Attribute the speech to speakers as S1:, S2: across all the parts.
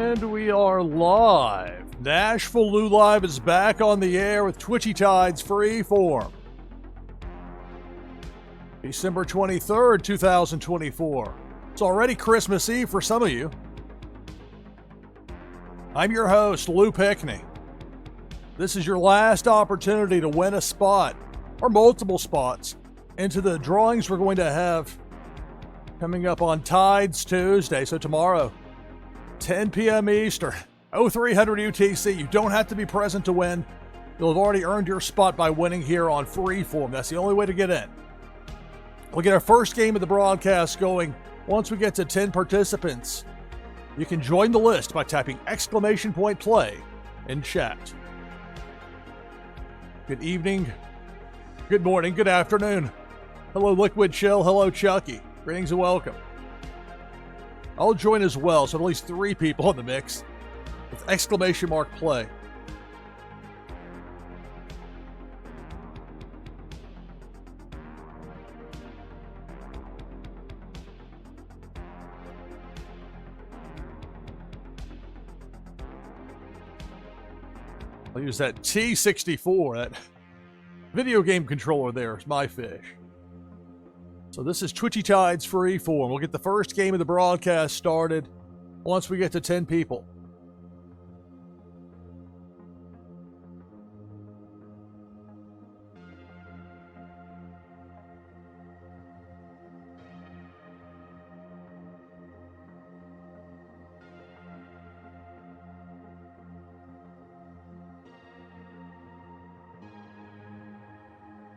S1: And we are live. NashvilleLou Live is back on the air with Twitchy Tides Freeform. December 23rd, 2024. It's already Christmas Eve for some of you. I'm your host, Lou Pickney. This is your last opportunity to win a spot, or multiple spots, into the drawings we're going to have coming up on Tides Tuesday, so tomorrow, 10 p.m. Eastern, 0300 UTC. You don't have to be present to win. You'll have already earned your spot by winning here on Freeform. That's the only way to get in. We'll get our first game of the broadcast going once we get to 10 participants. You can join the list by typing !play in chat. Good evening, good morning, good afternoon. Hello, Liquid Chill. Hello, Chucky. Greetings and welcome. I'll join as well, so at least 3 people in the mix with !play. I'll use that T64, that video game controller there is my fish. So this is Twitchy Tides Freeform. We'll get the first game of the broadcast started once we get to 10 people.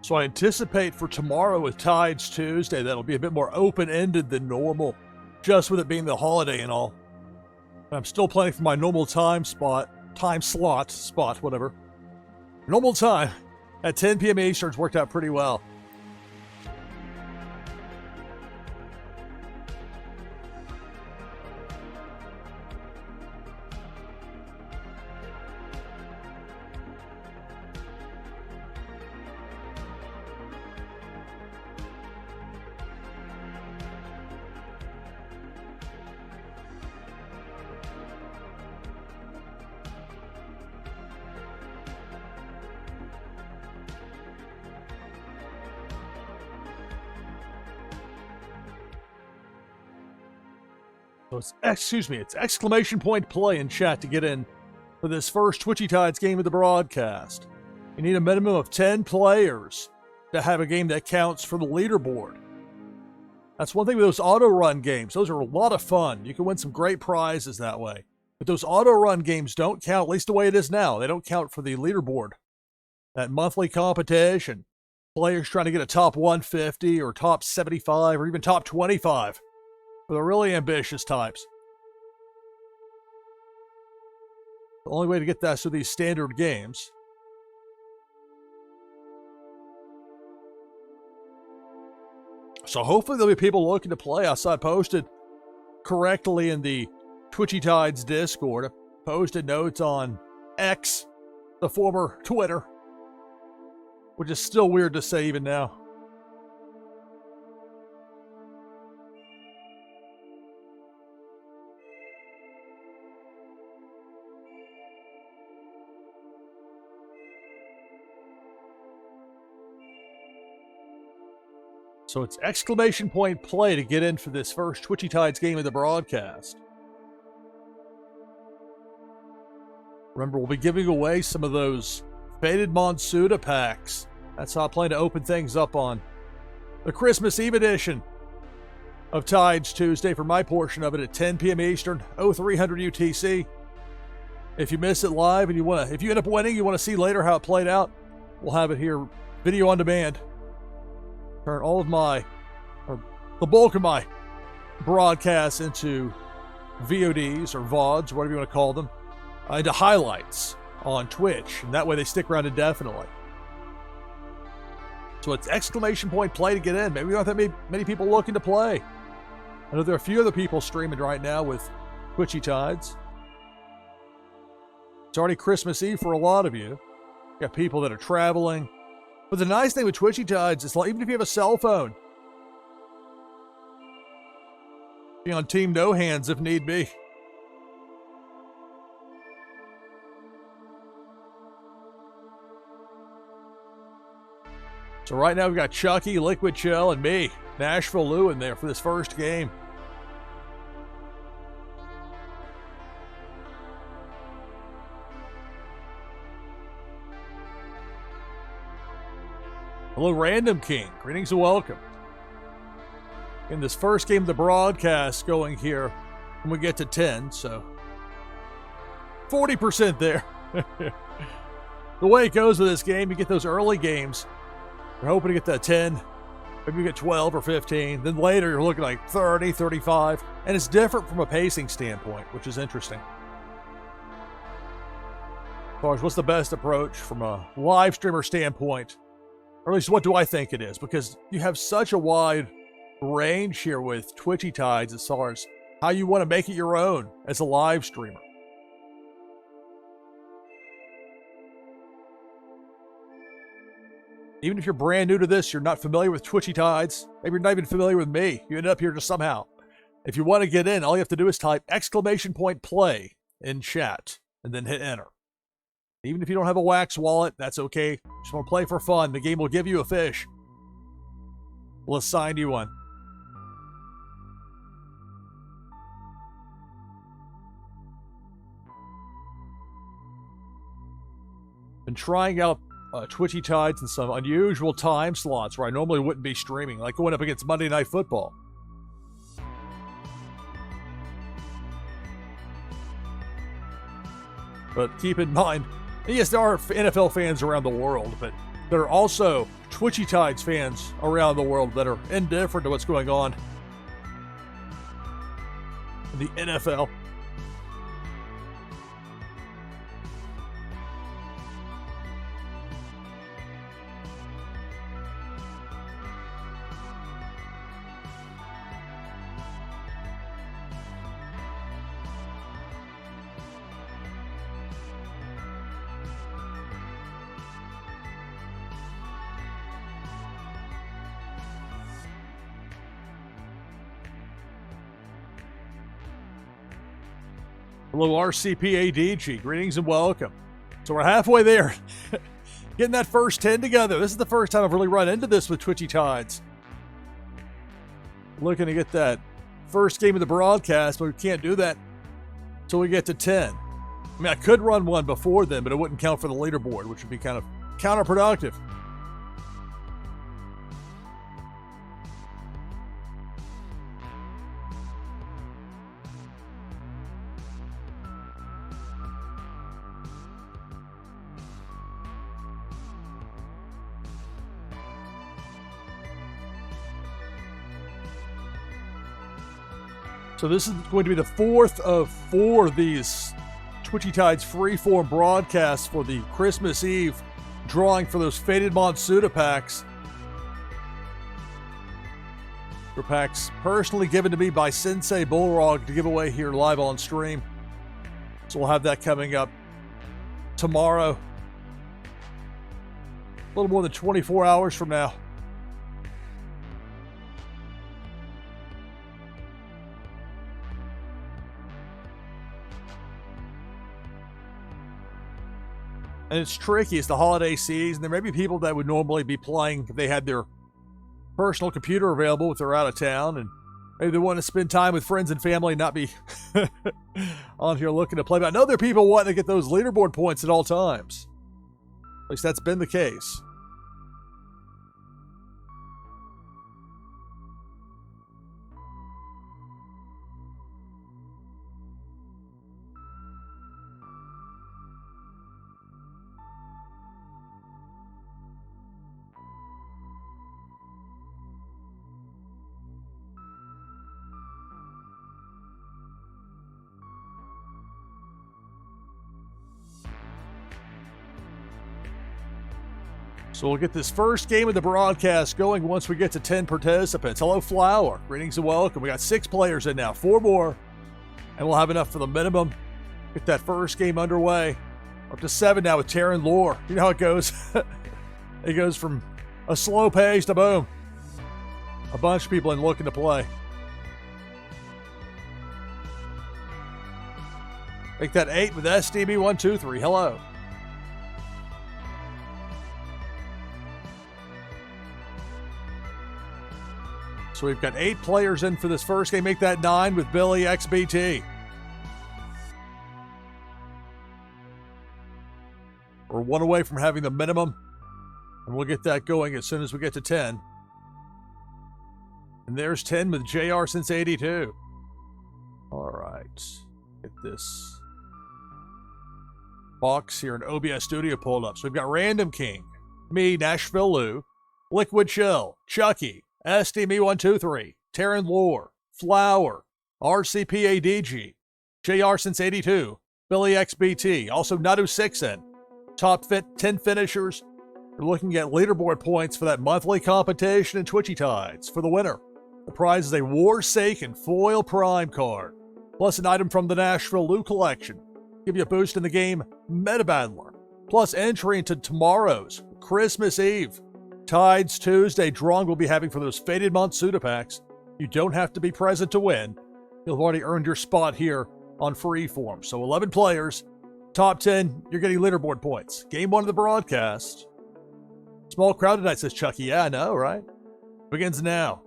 S1: So I anticipate for tomorrow with Tides Tuesday, that'll be a bit more open-ended than normal, just with it being the holiday and all. But I'm still planning for my normal time slot, whatever. Normal time at 10 p.m. Eastern's worked out pretty well. So it's !play in chat to get in for this first Twitchy Tides game of the broadcast. You need a minimum of 10 players to have a game that counts for the leaderboard. That's one thing with those auto-run games. Those are a lot of fun. You can win some great prizes that way. But those auto-run games don't count, at least the way it is now. They don't count for the leaderboard. That monthly competition. Players trying to get a top 150 or top 75 or even top 25. For the really ambitious types. The only way to get that is through these standard games. So hopefully there'll be people looking to play. I saw it posted correctly in the Twitchy Tides Discord. I posted notes on X, the former Twitter, which is still weird to say even now. So it's !play to get in for this first Twitchy Tides game of the broadcast. Remember, we'll be giving away some of those Faded Monsuda packs. That's how I plan to open things up on the Christmas Eve edition of Tides Tuesday for my portion of it at 10 p.m. Eastern, 0300 UTC. If you miss it live and if you end up winning, you want to see later how it played out, we'll have it here, video on demand. Turn all of the bulk of my broadcasts into VODs or VODs, whatever you want to call them, into highlights on Twitch, and that way they stick around indefinitely. So it's !play to get in. Maybe we don't have that many people looking to play. I know there are a few other people streaming right now with Twitchy Tides. It's already Christmas Eve for a lot of you. You got people that are traveling. But the nice thing with Twitchy Tides is, like, even if you have a cell phone, be on Team No Hands if need be. So right now we've got Chucky, Liquid Chill, and me, NashvilleLou, in there for this first game. Hello, Random King. Greetings and welcome. In this first game of the broadcast going here when we get to 10, so 40% there. The way it goes with this game, you get those early games. You're hoping to get that 10, maybe you get 12 or 15. Then later you're looking like 30, 35. And it's different from a pacing standpoint, which is interesting. As far as what's the best approach from a live streamer standpoint, or at least what do I think it is? Because you have such a wide range here with Twitchy Tides as far as how you want to make it your own as a live streamer. Even if you're brand new to this, you're not familiar with Twitchy Tides, maybe you're not even familiar with me, you end up here just somehow. If you want to get in, all you have to do is type !play in chat and then hit enter. Even if you don't have a wax wallet, that's okay. Just want to play for fun. The game will give you a fish. We'll assign you one. Been trying out Twitchy Tides in some unusual time slots where I normally wouldn't be streaming, like going up against Monday Night Football. But keep in mind, yes, there are NFL fans around the world, but there are also Twitchy Tides fans around the world that are indifferent to what's going on in the NFL. Hello, RCPADG. Greetings and welcome. So we're halfway there. Getting that first 10 together. This is the first time I've really run into this with Twitchy Tides. Looking to get that first game of the broadcast, but we can't do that until we get to 10. I mean, I could run one before then, but it wouldn't count for the leaderboard, which would be kind of counterproductive. So this is going to be the fourth of 4 of these Twitchy Tides Freeform broadcasts for the Christmas Eve drawing for those Faded Monsuda packs. For packs personally given to me by Sensei Bullrog to give away here live on stream. So we'll have that coming up tomorrow. A little more than 24 hours from now. And it's tricky. It's the holiday season. There may be people that would normally be playing if they had their personal computer available if they're out of town. And maybe they want to spend time with friends and family and not be on here looking to play. But I know there are people wanting to get those leaderboard points at all times. At least that's been the case. So we'll get this first game of the broadcast going once we get to 10 participants. Hello, Flower. Greetings and welcome. We got 6 players in now, 4 more, and we'll have enough for the minimum. Get that first game underway. Up to 7 now with Terran Lore. You know how it goes. It goes from a slow pace to boom. A bunch of people in looking to play. Make that 8 with SDB123. Hello. So we've got 8 players in for this first game. Make that 9 with Billy XBT. We're 1 away from having the minimum, and we'll get that going as soon as we get to 10. And there's 10 with JR since 82. All right. Get this box here in OBS Studio pulled up. So we've got Random King, me, NashvilleLou, Liquid Chill, Chucky, SDMe123, Terran Lore, Flower, RCPADG, JR since 82, Billy XBT, also Nadu6N, top 10 finishers. We're looking at leaderboard points for that monthly competition in Twitchy Tides. For the winner, the prize is a Warsaken Foil Prime card, plus an item from the NashvilleLou collection. Give you a boost in the game Meta Battler, plus entry into tomorrow's Christmas Eve Tides Tuesday drawing we'll be having for those Faded Monsuda packs. You don't have to be present to win. You'll have already earned your spot here on Freeform. So 11 players, top 10, you're getting leaderboard points. Game 1 of the broadcast. Small crowd tonight, says Chucky. Yeah, I know, right? Begins now.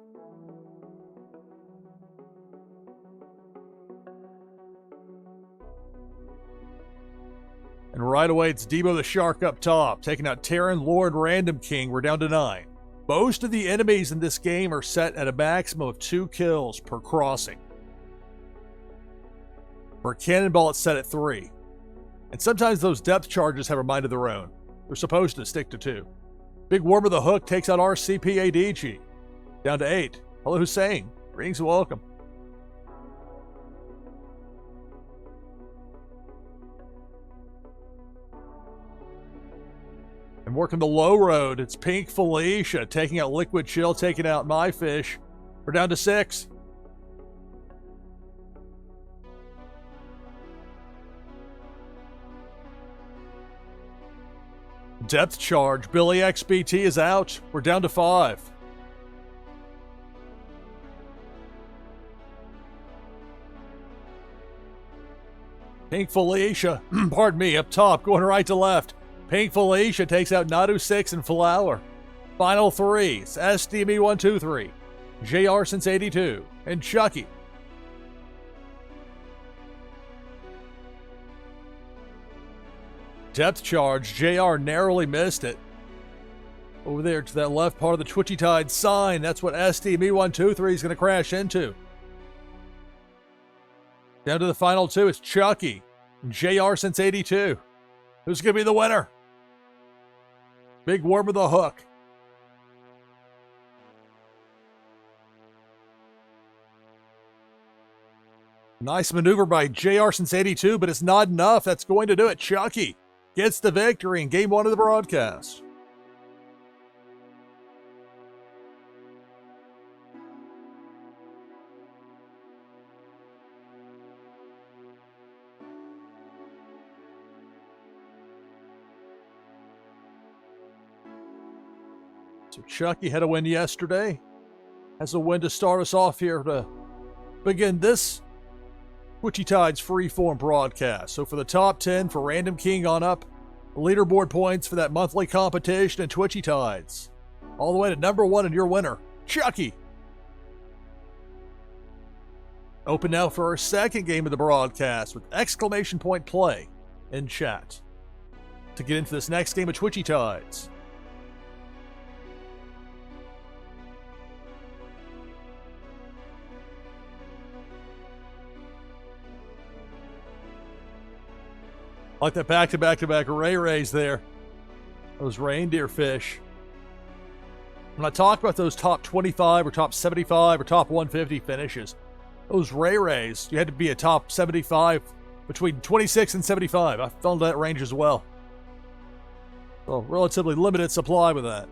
S1: And right away, it's Debo the Shark up top, taking out Terran Lord Random King. We're down to 9. Most of the enemies in this game are set at a maximum of 2 kills per crossing. For Cannonball, it's set at 3. And sometimes those depth charges have a mind of their own. They're supposed to stick to 2. Big Worm of the Hook takes out RCPADG. Down to 8. Hello, Hussein. Greetings and welcome. And working the low road, it's Pink Felicia taking out Liquid Chill, taking out My Fish. We're down to 6. Depth charge, Billy XBT is out. We're down to 5. Pink Felicia, pardon me, up top, going right to left. Pink Felicia takes out Nadu6 and Flower. Final 3, it's SDMe123, JR since 82, and Chucky. Depth charge, JR narrowly missed it. Over there to that left part of the Twitchy Tide sign, that's what SDMe123 is going to crash into. Down to the final 2, it's Chucky, and JR since 82. Who's going to be the winner? Big Worm of the Hook. Nice maneuver by JR since 82, but it's not enough. That's going to do it. Chucky gets the victory in Game 1 of the broadcast. So Chucky had a win yesterday. Has a win to start us off here to begin this Twitchy Tides Freeform broadcast. So for the top 10 for Random King on up, leaderboard points for that monthly competition in Twitchy Tides. All the way to number 1 and your winner, Chucky. Open now for our second game of the broadcast with exclamation point play in chat to get into this next game of Twitchy Tides. I like that back-to-back-to-back Ray-Rays there. Those reindeer fish. When I talk about those top 25 or top 75 or top 150 finishes, those Ray-Rays, you had to be a top 75 between 26 and 75. I fell into that range as well. So relatively limited supply with that.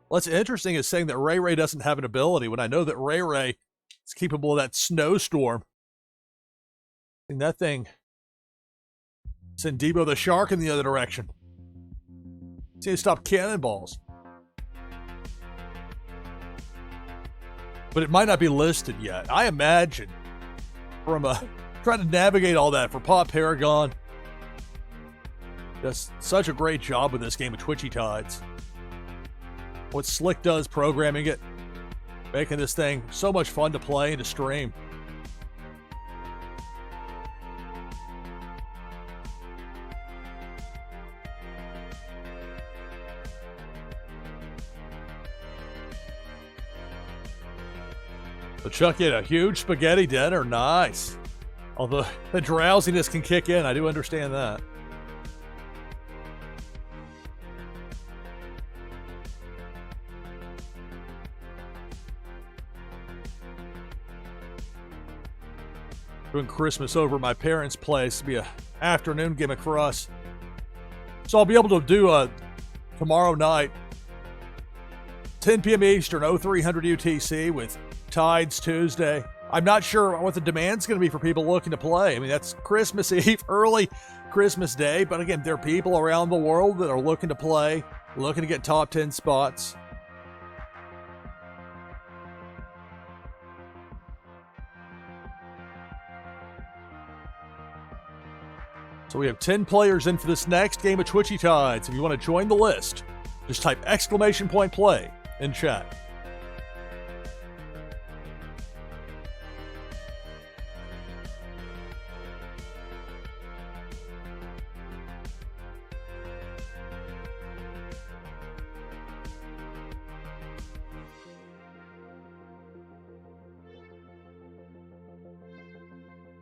S1: What's interesting is saying that Ray Ray doesn't have an ability when I know that Ray Ray is capable of that snowstorm. And that thing send Debo the Shark in the other direction. See to stop cannonballs. But it might not be listed yet. I imagine from a trying to navigate all that for Pop Paragon. Does such a great job with this game of Twitchy Tides. What Slick does programming it, making this thing so much fun to play and to stream. So Chuck had a huge spaghetti dinner. Nice. Although the drowsiness can kick in, I do understand that. Doing Christmas over at my parents' place. It'll be an afternoon gimmick for us. So I'll be able to do tomorrow night, 10 p.m. Eastern, 0300 UTC with Tides Tuesday. I'm not sure what the demand's going to be for people looking to play. I mean, that's Christmas Eve, early Christmas Day. But again, there are people around the world that are looking to play, looking to get top 10 spots. So we have 10 players in for this next game of Twitchy Tides. If you want to join the list, just type !play in chat.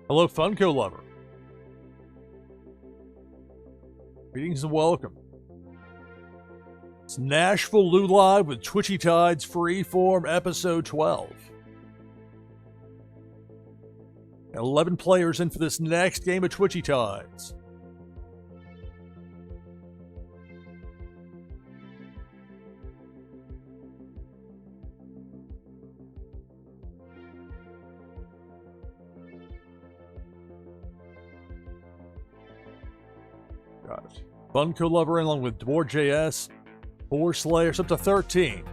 S1: Hello, Funko Lover. Greetings and welcome. It's NashvilleLou Live with Twitchy Tides Freeform Episode 12. 11 players in for this next game of Twitchy Tides. Got it. Funko Lover along with Dwar.js, Boar Slayers up to 13.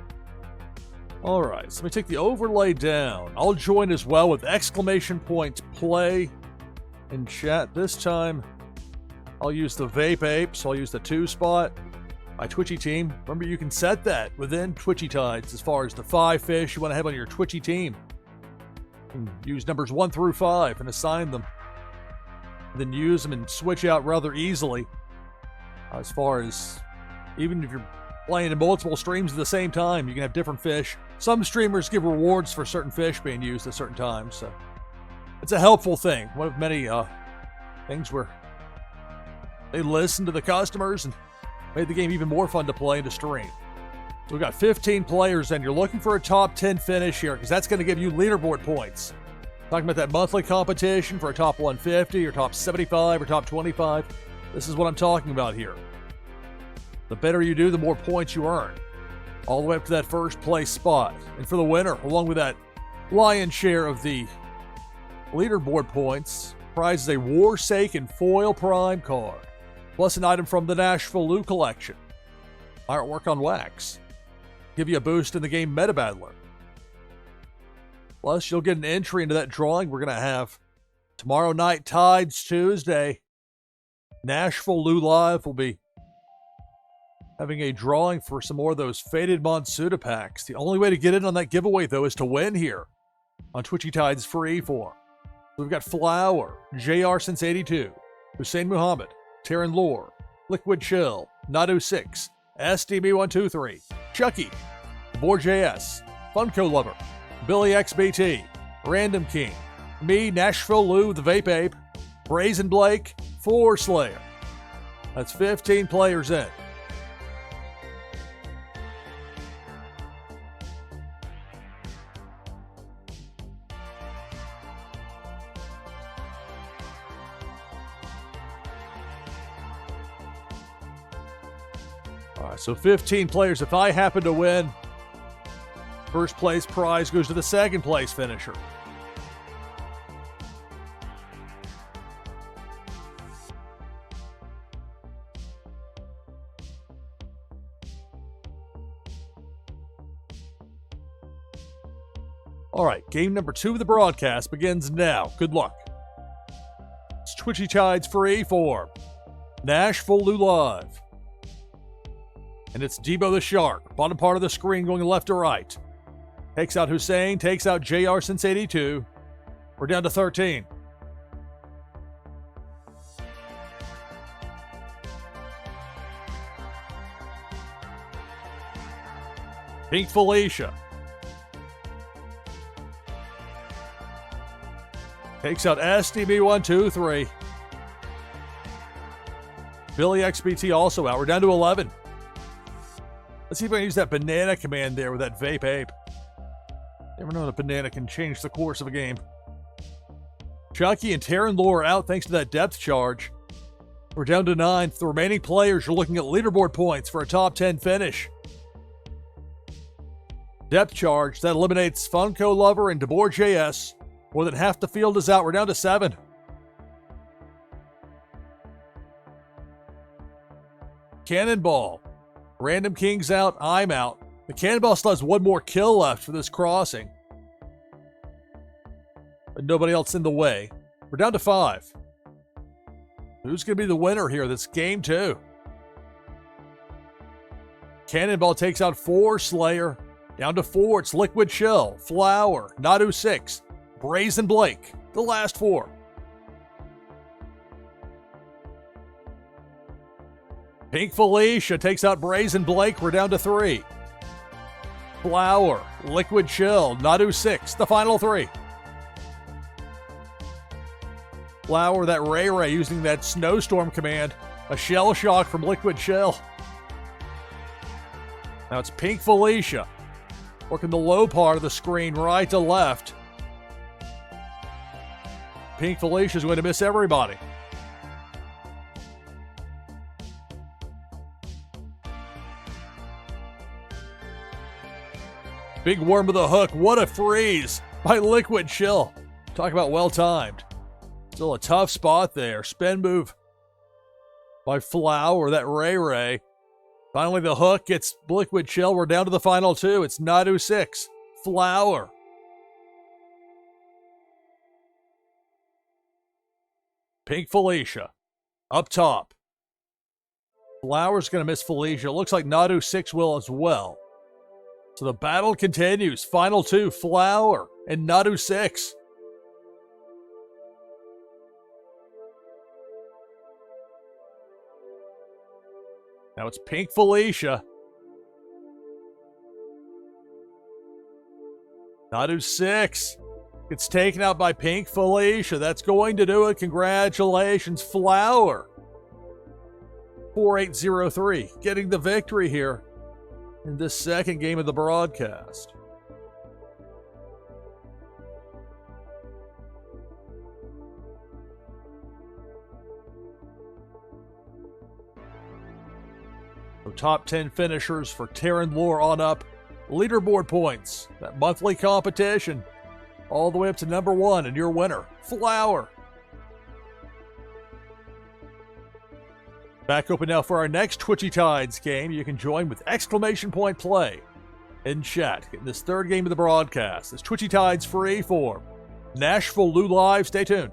S1: Alright, so let me take the overlay down. I'll join as well with !play in chat. This time, I'll use the Vape Ape, so I'll use the 2 spot. My Twitchy team. Remember, you can set that within Twitchy Tides as far as the 5 fish you want to have on your Twitchy team. You can use numbers 1 through 5 and assign them. And then use them and switch out rather easily. As far as, even if you're playing in multiple streams at the same time, you can have different fish. Some streamers give rewards for certain fish being used at certain times, so it's a helpful thing. One of many things where they listened to the customers and made the game even more fun to play and to stream. So we've got 15 players, and you're looking for a top 10 finish here, because that's going to give you leaderboard points. Talking about that monthly competition for a top 150 or top 75 or top 25. This is what I'm talking about here. The better you do, the more points you earn. All the way up to that first place spot. And for the winner, along with that lion's share of the leaderboard points, prize is a Warsaken foil prime card, plus an item from the NashvilleLou collection. Artwork on wax. Give you a boost in the game Meta Battler. Plus, you'll get an entry into that drawing we're going to have tomorrow night, Tides Tuesday. NashvilleLou Live will be having a drawing for some more of those faded Monsuda packs. The only way to get in on that giveaway, though, is to win here on Twitchy Tides Freeform. We've got Flower, JR Since 82, Hussein Muhammad, Taryn Lore, Liquid Chill, Nadu6, SDB123, Chucky, Dwar.js, Funko Lover, Billy XBT, Random King, me, NashvilleLou, the Vape Ape, Brazen Blake, 4 Slayer. That's 15 players in. All right, so 15 players. If I happen to win, first place prize goes to the second place finisher. All right, game number 2 of the broadcast begins now. Good luck. Twitchy Tides Freeform. NashvilleLou live. And it's Debo the Shark. Bottom part of the screen going left to right. Takes out Hussein, takes out JR since 82. We're down to 13. Pink Felicia. Takes out SDB123. Billy XBT also out. We're down to 11. Let's see if I can use that banana command there with that vape ape. Never know that a banana can change the course of a game. Chucky and Taryn Lou are out thanks to that depth charge. We're down to 9. The remaining players are looking at leaderboard points for a top 10 finish. Depth charge, that eliminates Funko Lover and DeBoer JS. More than half the field is out. We're down to 7. Cannonball. Random King's out. I'm out. The Cannonball still has one more kill left for this crossing. But nobody else in the way. We're down to 5. Who's going to be the winner here? That's game 2. Cannonball takes out 4. Slayer. Down to 4. It's Liquid Chill, Flower, Nadu 6, Brazen Blake. The last 4. Pink Felicia takes out Brazen Blake. We're down to 3. Flower, Liquid Chill, Nadu 6. The final 3. Flower, that Ray using that snowstorm command. A shell shock from Liquid Chill. Now it's Pink Felicia. Working the low part of the screen right to left. Pink Felicia's going to miss everybody. Big worm with a hook. What a freeze by Liquid Chill. Talk about well-timed. Still a tough spot there. Spin move by Flower, that Ray. Finally, the hook gets Liquid Chill. We're down to the final 2. It's Nadu 6, Flower. Pink Felicia up top. Flower's going to miss Felicia. Looks like Nadu 6 will as well. So the battle continues. Final 2, Flower and Nadu 6. Now it's Pink Felicia. Nadu 6 gets taken out by Pink Felicia. That's going to do it. Congratulations, Flower. 4803 getting the victory here in this second game of the broadcast. So top 10 finishers for Taryn Lou on up. Leaderboard points, that monthly competition, all the way up to number 1, and your winner, Flower. Back open now for our next Twitchy Tides game. You can join with exclamation point play in chat. Getting this third game of the broadcast. It's Twitchy Tides Freeform. NashvilleLou live. Stay tuned.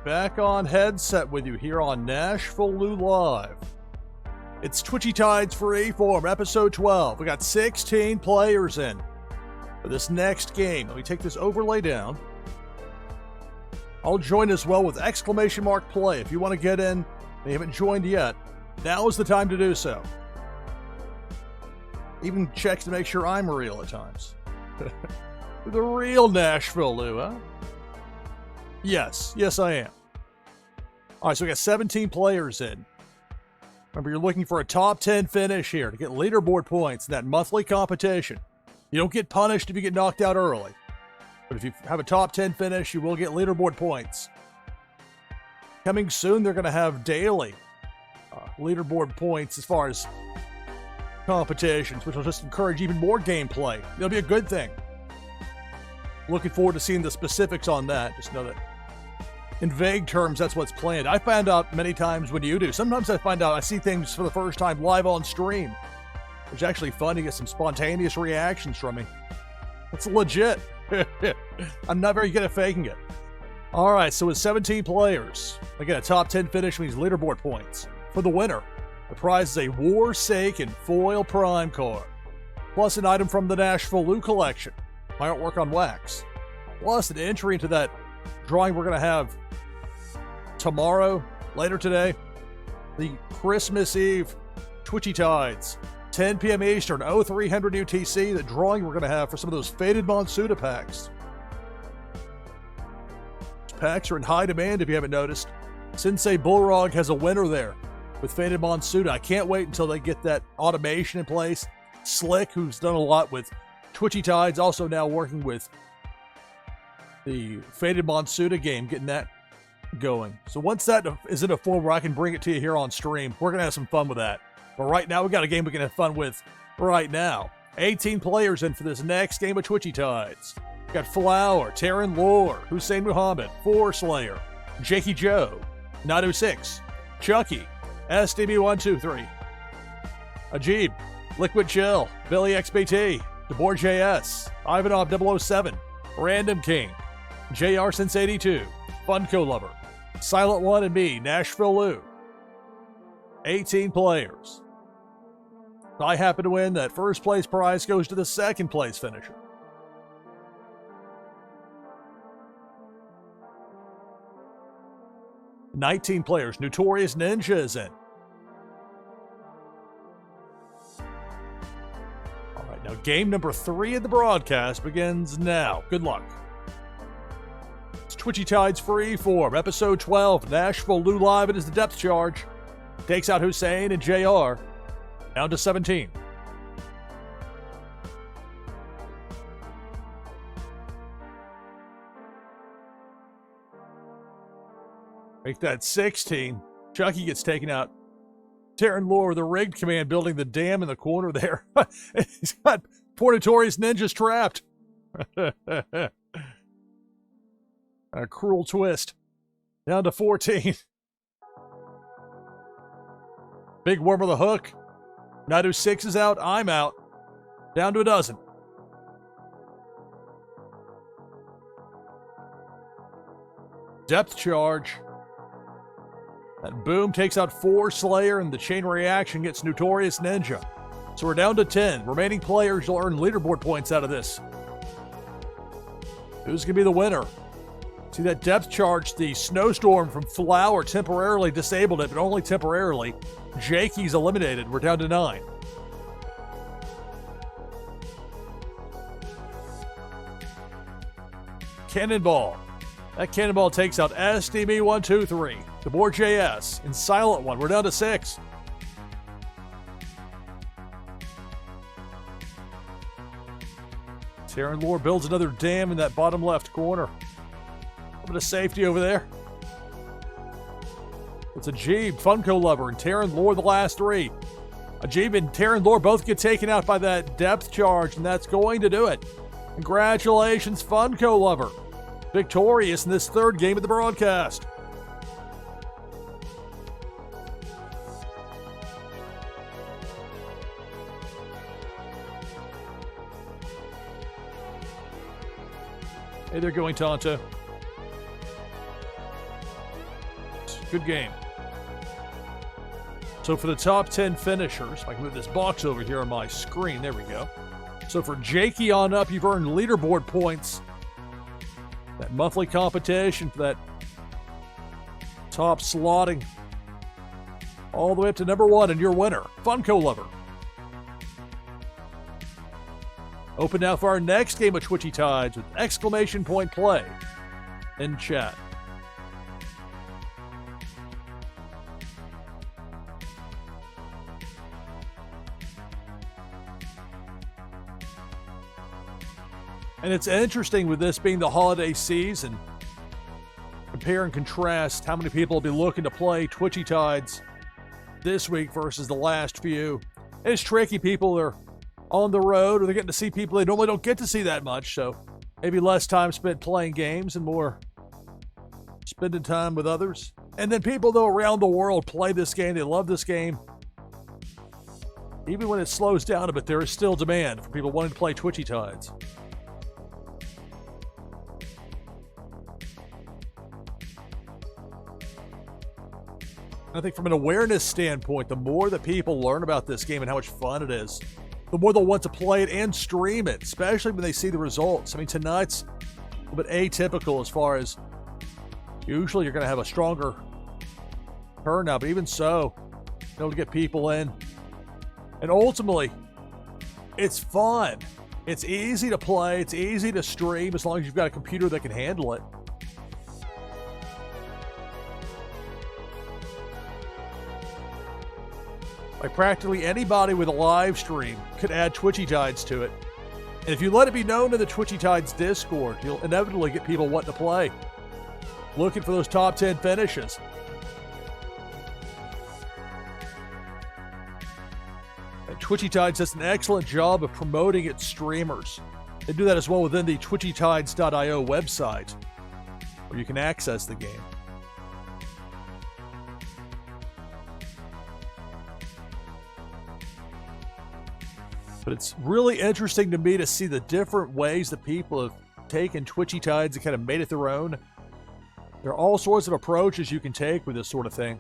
S1: back on headset with you here on NashvilleLou Live. It's Twitchy Tides Freeform, episode 12. We got 16 players in for this next game. Let me take this overlay down. I'll join as well with exclamation mark play. If you want to get in and you haven't joined yet, now is the time to do so. Even check to make sure I'm real at times. The real NashvilleLou, huh? Yes, I am. All right, so we got 17 players in. Remember, you're looking for a top 10 finish here to get leaderboard points in that monthly competition. You don't get punished if you get knocked out early. But if you have a top 10 finish, you will get leaderboard points. Coming soon, they're going to have daily leaderboard points as far as competitions, which will just encourage even more gameplay. It'll be a good thing. Looking forward to seeing the specifics on that. Just know that in vague terms, that's what's planned. I found out many times when you do. Sometimes I find out I see things for the first time live on stream. It's actually fun to get some spontaneous reactions from me. It's legit. I'm not very good at faking it. All right, so with 17 players, again, a top 10 finish means leaderboard points. For the winner, the prize is a Warsaken foil prime card, plus an item from the NashvilleLou collection, my artwork on wax, plus an entry into that drawing we're going to have tomorrow, later today, the Christmas Eve Twitchy Tides, 10 p.m. Eastern, 0300 UTC, the drawing we're going to have for some of those faded Monsuda packs. These packs are in high demand if you haven't noticed. Sensei Bullrog has a winner there with faded Monsuda. I can't wait until they get that automation in place. Slick, who's done a lot with Twitchy Tides, also now working with the faded Monsuda game, getting that going. So once that is in a form where I can bring it to you here on stream, we're going to have some fun with that. But right now, we got a game we can have fun with right now. 18 players in for this next game of Twitchy Tides. We got Flower, Taryn Lore, Hussein Muhammad, Four Slayer, Jakey Joe, Nadu6, Chucky, SDB123, Ajib, Liquid Chill, Billy XBT, DeBoer JS, Ivanov 007, Random King, JR Since 82, Funko Lover, Silent One, and me, NashvilleLou. 18 players. If I happen to win, that first place prize goes to the second place finisher. "19 players. Notorious Ninja is in. All right, now game number 3 of the broadcast begins now. Good luck. It's Twitchy Tides Freeform, episode 12. NashvilleLou Live. It is the depth charge. Takes out Hussein and JR. Down to 17. Make that 16. Chucky gets taken out. Taryn Lore, the rigged command, building the dam in the corner there. He's got poor Notorious Ninjas trapped. A cruel twist. Down to 14. Big Worm of the Hook. Nadu6 is out. I'm out. Down to a dozen. Depth charge. That boom takes out Four Slayer, and the chain reaction gets Notorious Ninja. So we're down to 10. Remaining players will earn leaderboard points out of this. Who's going to be the winner? See that depth charge? The snowstorm from Flower temporarily disabled it, but only temporarily. Jakey's eliminated. We're down to 9. Cannonball. That cannonball takes out SDB123, DeBoer JS, and Silent One. We're down to 6. Taryn Lore builds another dam in that bottom left corner. A bit of safety over there. It's Ajib, Funko Lover, and Taryn Lore, the last 3. Ajib and Taryn Lore both get taken out by that depth charge, and that's going to do it. Congratulations, Funko Lover. Victorious in this third game of the broadcast. Hey there, Going Tonto. Good game. So for the top 10 finishers, if I can move this box over here on my screen, there we go. So for Jakey on up, you've earned leaderboard points. That monthly competition for that top slotting. All the way up to number 1 and your winner, Funko Lover. Open now for our next game of Twitchy Tides with exclamation point play in chat. And it's interesting with this being the holiday season, compare and contrast how many people will be looking to play Twitchy Tides this week versus the last few. And it's tricky. People are on the road or they're getting to see people they normally don't get to see that much. So maybe less time spent playing games and more spending time with others. And then people, though, around the world play this game. They love this game. Even when it slows down a bit, there is still demand for people wanting to play Twitchy Tides. I think from an awareness standpoint, the more that people learn about this game and how much fun it is, the more they'll want to play it and stream it, especially when they see the results. I mean, tonight's a little bit atypical as far as usually you're going to have a stronger turnout, but even so, be able to get people in. And ultimately, it's fun. It's easy to play. It's easy to stream as long as you've got a computer that can handle it. Like practically anybody with a live stream could add Twitchy Tides to it. And if you let it be known in the Twitchy Tides Discord, you'll inevitably get people wanting to play, looking for those top 10 finishes. And Twitchy Tides does an excellent job of promoting its streamers. They do that as well within the twitchytides.io website, where you can access the game. But it's really interesting to me to see the different ways that people have taken Twitchy Tides and kind of made it their own. There are all sorts of approaches you can take with this sort of thing.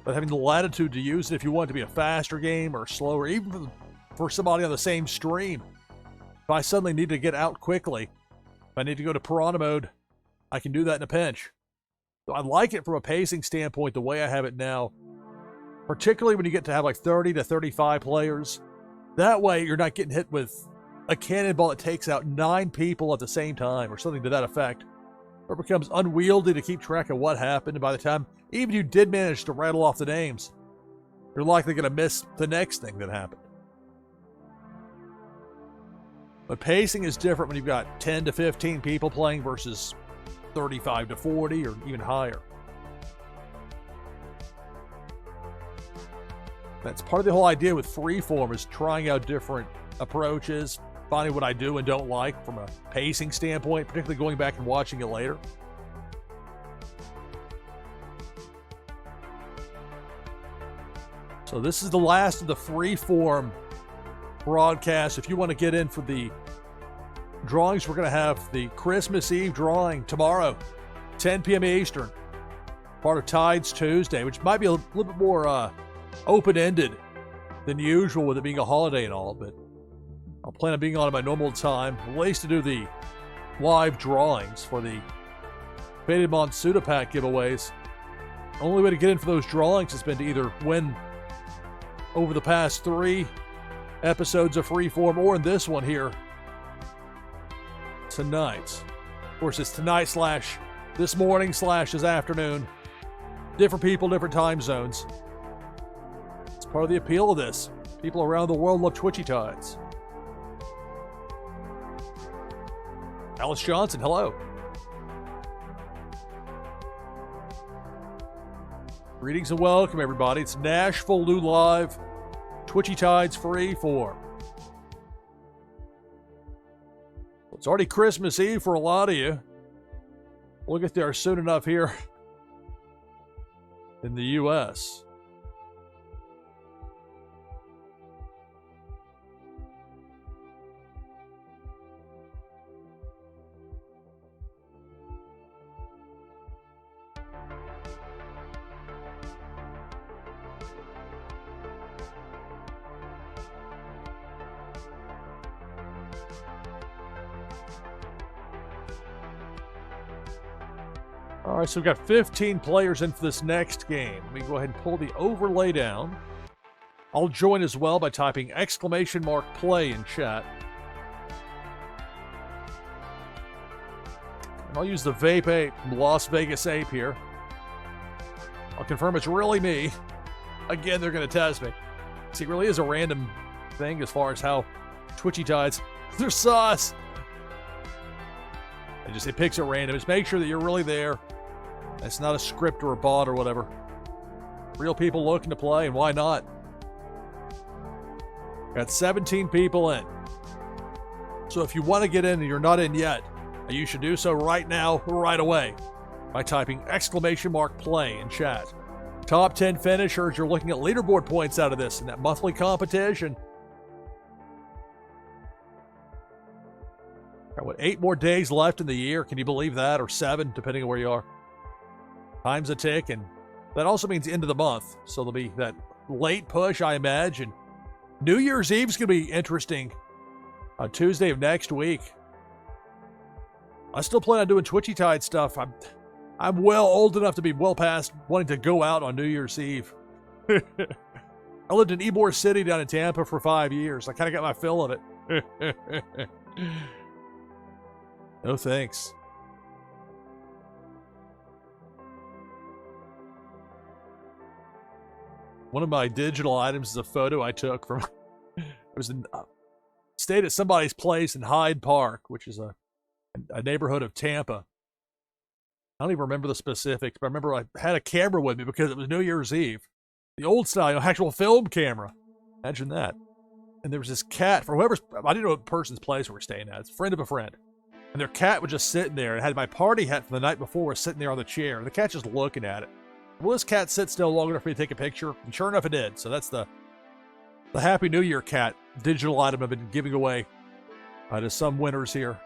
S1: But having the latitude to use it if you want it to be a faster game or slower, even for somebody on the same stream. If I suddenly need to get out quickly, if I need to go to Piranha mode, I can do that in a pinch. So I like it from a pacing standpoint the way I have it now. Particularly when you get to have like 30 to 35 players. That way you're not getting hit with a cannonball that takes out 9 people at the same time or something to that effect. Or it becomes unwieldy to keep track of what happened. And by the time even you did manage to rattle off the names, you're likely going to miss the next thing that happened. But pacing is different when you've got 10 to 15 people playing versus 35 to 40 or even higher. That's part of the whole idea with Freeform, is trying out different approaches, finding what I do and don't like from a pacing standpoint, particularly going back and watching it later. So this is the last of the Freeform broadcast. If you want to get in for the drawings, we're going to have the Christmas Eve drawing tomorrow, 10 p.m. Eastern, part of Tides Tuesday, which might be a little bit more open-ended than usual with it being a holiday and all, but I'll plan on being on at my normal time, at least to do the live drawings for the Faded Monsuda Pack giveaways. The only way to get in for those drawings has been to either win over the past 3 episodes of Freeform or in this one here tonight. Of course, it's tonight / this morning / this afternoon. Different people, different time zones. It's part of the appeal of this. People around the world love Twitchy Tides. Alice Johnson, hello. Greetings and welcome, everybody. It's NashvilleLou Live, Twitchy Tides Freeform. It's already Christmas Eve for a lot of you. We'll get there soon enough here in the U.S. All right, so we've got 15 players in for this next game. Let me go ahead and pull the overlay down. I'll join as well by typing !play in chat. And I'll use the Vape Ape, Las Vegas Ape here. I'll confirm it's really me. Again, they're going to test me. See, it really is a random thing as far as how Twitchy tides. They're sauce. It picks at random. Just make sure that you're really there. It's not a script or a bot or whatever. Real people looking to play, and why not? Got 17 people in. So if you want to get in and you're not in yet, you should do so right now, right away, by typing !play in chat. Top 10 finishers, you're looking at leaderboard points out of this in that monthly competition. Got, what, 8 more days left in the year? Can you believe that? Or 7, depending on where you are. Time's a tick, and that also means end of the month. So there'll be that late push, I imagine. New Year's Eve's going to be interesting on Tuesday of next week. I still plan on doing Twitchy Tide stuff. I'm well old enough to be well past wanting to go out on New Year's Eve. I lived in Ybor City down in Tampa for 5 years. I kind of got my fill of it. No thanks. One of my digital items is a photo I took from... it was stayed at somebody's place in Hyde Park, which is a neighborhood of Tampa. I don't even remember the specifics, but I remember I had a camera with me because it was New Year's Eve. The old style, actual film camera. Imagine that. And there was this cat from whoever's... I didn't know what person's place we were staying at. It's a friend of a friend. And their cat was just sitting there. And had my party hat from the night before was sitting there on the chair. And the cat's just looking at it. Will this cat sit still long enough for me to take a picture? And sure enough, it did. So that's the Happy New Year cat digital item I've been giving away to some winners here.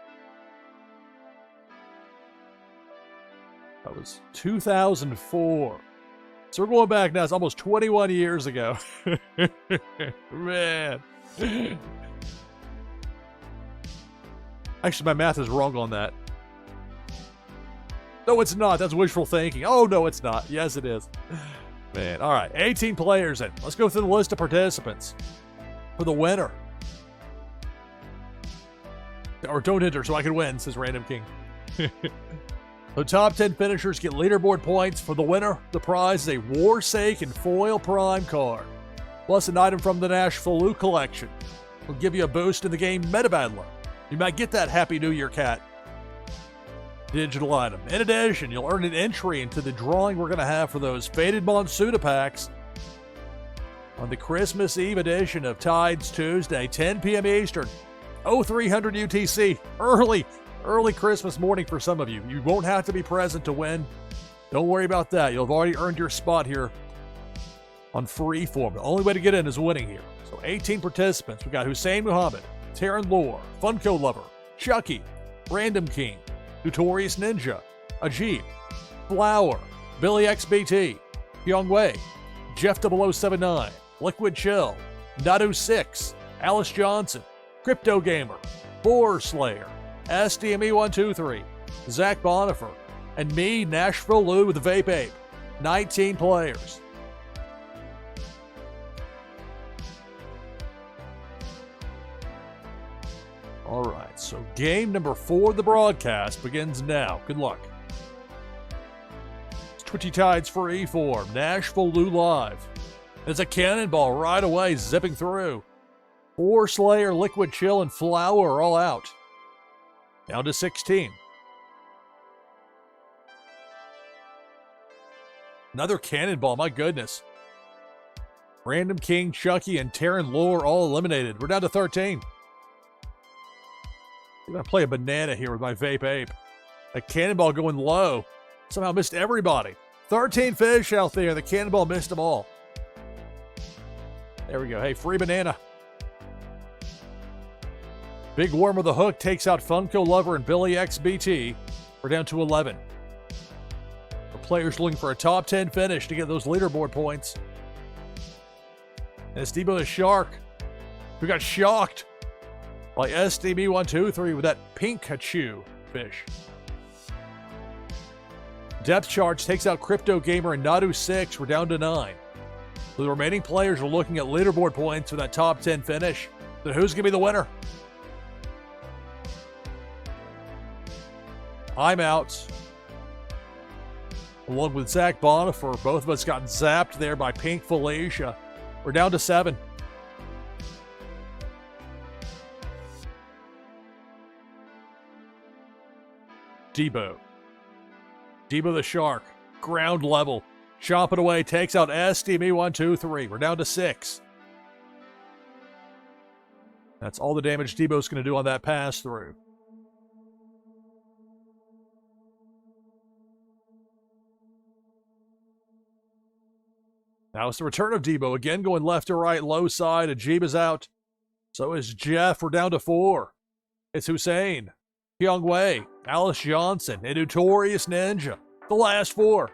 S1: That was 2004. So we're going back now. It's almost 21 years ago. Man. Actually, my math is wrong on that. No, it's not. That's wishful thinking. Oh, no, it's not. Yes, it is. Man, all right. 18 players in. Let's go through the list of participants for the winner. Or don't enter so I can win, says Random King. The top 10 finishers get leaderboard points. For the winner, the prize is a Warsaken Foil Prime card, plus an item from the NashvilleLou collection. Will give you a boost in the game Meta Battler. You might get that Happy New Year cat digital item. In addition, you'll earn an entry into the drawing we're going to have for those Faded Monsuda packs on the Christmas Eve edition of Tides Tuesday, 10 p.m. Eastern, 0300 UTC. Early Christmas morning for some of you. You won't have to be present to win. Don't worry about that. You'll have already earned your spot here on Freeform. The only way to get in is winning here. So 18 participants. We got Hussein Muhammad, Taryn Lore, Funko Lover, Chucky, Random King, Notorious Ninja, Ajib, Flower, Billy XBT, Young Wei, Jeff 0079, Liquid Chill, Nadu6, Alice Johnson, Crypto Gamer, Boar Slayer, SDME123, Zach Bonifer, and me, NashvilleLou with the Vape Ape. 19 players. All right, so game number 4 of the broadcast begins now. Good luck. It's Twitchy Tides Freeform, NashvilleLou Live. There's a cannonball right away, zipping through. Boar Slayer, Liquid Chill, and Flower are all out. Down to 16. Another cannonball, my goodness. Random King, Chucky, and Taryn Lore all eliminated. We're down to 13. I'm going to play a banana here with my Vape Ape. A cannonball going low. Somehow missed everybody. 13 fish out there. The cannonball missed them all. There we go. Hey, free banana. Big Worm with a hook takes out Funko Lover and Billy XBT. We're down to 11. The players looking for a top 10 finish to get those leaderboard points. And Steve the Shark, who got shocked by SDB123 with that Pikachu fish. Depth charge takes out Crypto Gamer and Nadu 6. We're down to 9. So the remaining players are looking at leaderboard points for that top 10 finish. So who's going to be the winner? I'm out. Along with Zach Bonifer, both of us got zapped there by Pink Felicia. We're down to 7. Debo the Shark, ground level, chomping away, takes out SDME 1, 2, 3. We're down to 6. That's all the damage Debo's going to do on that pass through. Now it's the return of Debo, again going left to right, low side. Ajiba's out. So is Jeff. We're down to 4. It's Hussein, Kyung Wei, Alice Johnson, and Notorious Ninja. The last 4.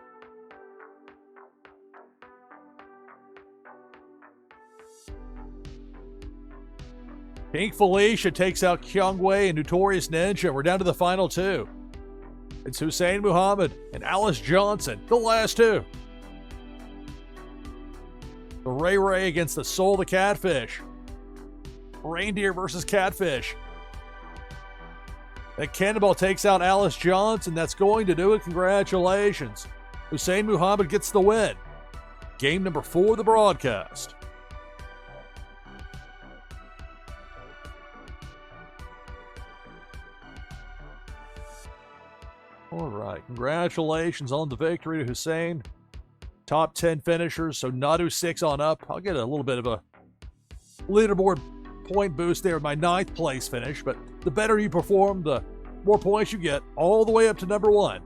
S1: Pink Felicia takes out Kyung Wei and Notorious Ninja. We're down to the final 2. It's Hussein Muhammad and Alice Johnson. The last 2. The Ray against the Soul the Catfish. Reindeer versus Catfish. That Cannonball takes out Alice Johnson. That's going to do it. Congratulations. Hussein Muhammad gets the win. Game number 4 of the broadcast. All right. Congratulations on the victory to Hussein. Top 10 finishers, so Nadu 6 on up. I'll get a little bit of a leaderboard point boost there in my 9th place finish, but the better you perform, the more points you get, all the way up to number 1.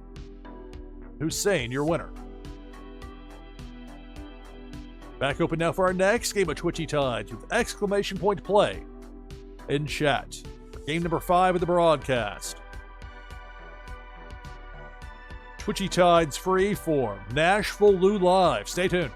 S1: Hussein, your winner. Back open now for our next game of Twitchy Tides with exclamation point play in chat. Game number 5 of the broadcast. Twitchy Tides Freeform, NashvilleLou Live. Stay tuned.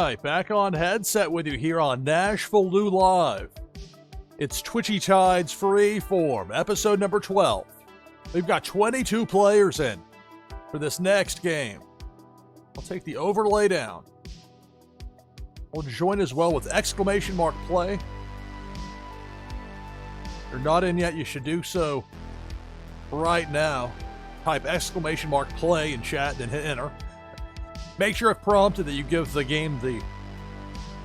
S1: right, back on headset with you here on NashvilleLou Live. It's Twitchy Tides Freeform, episode number 12. We've got 22 players in for this next game. I'll take the overlay down. We'll join as well with exclamation mark play. If you're not in yet, you should do so right now. Type exclamation mark play in chat, then hit enter. Make sure if prompted that you give the game the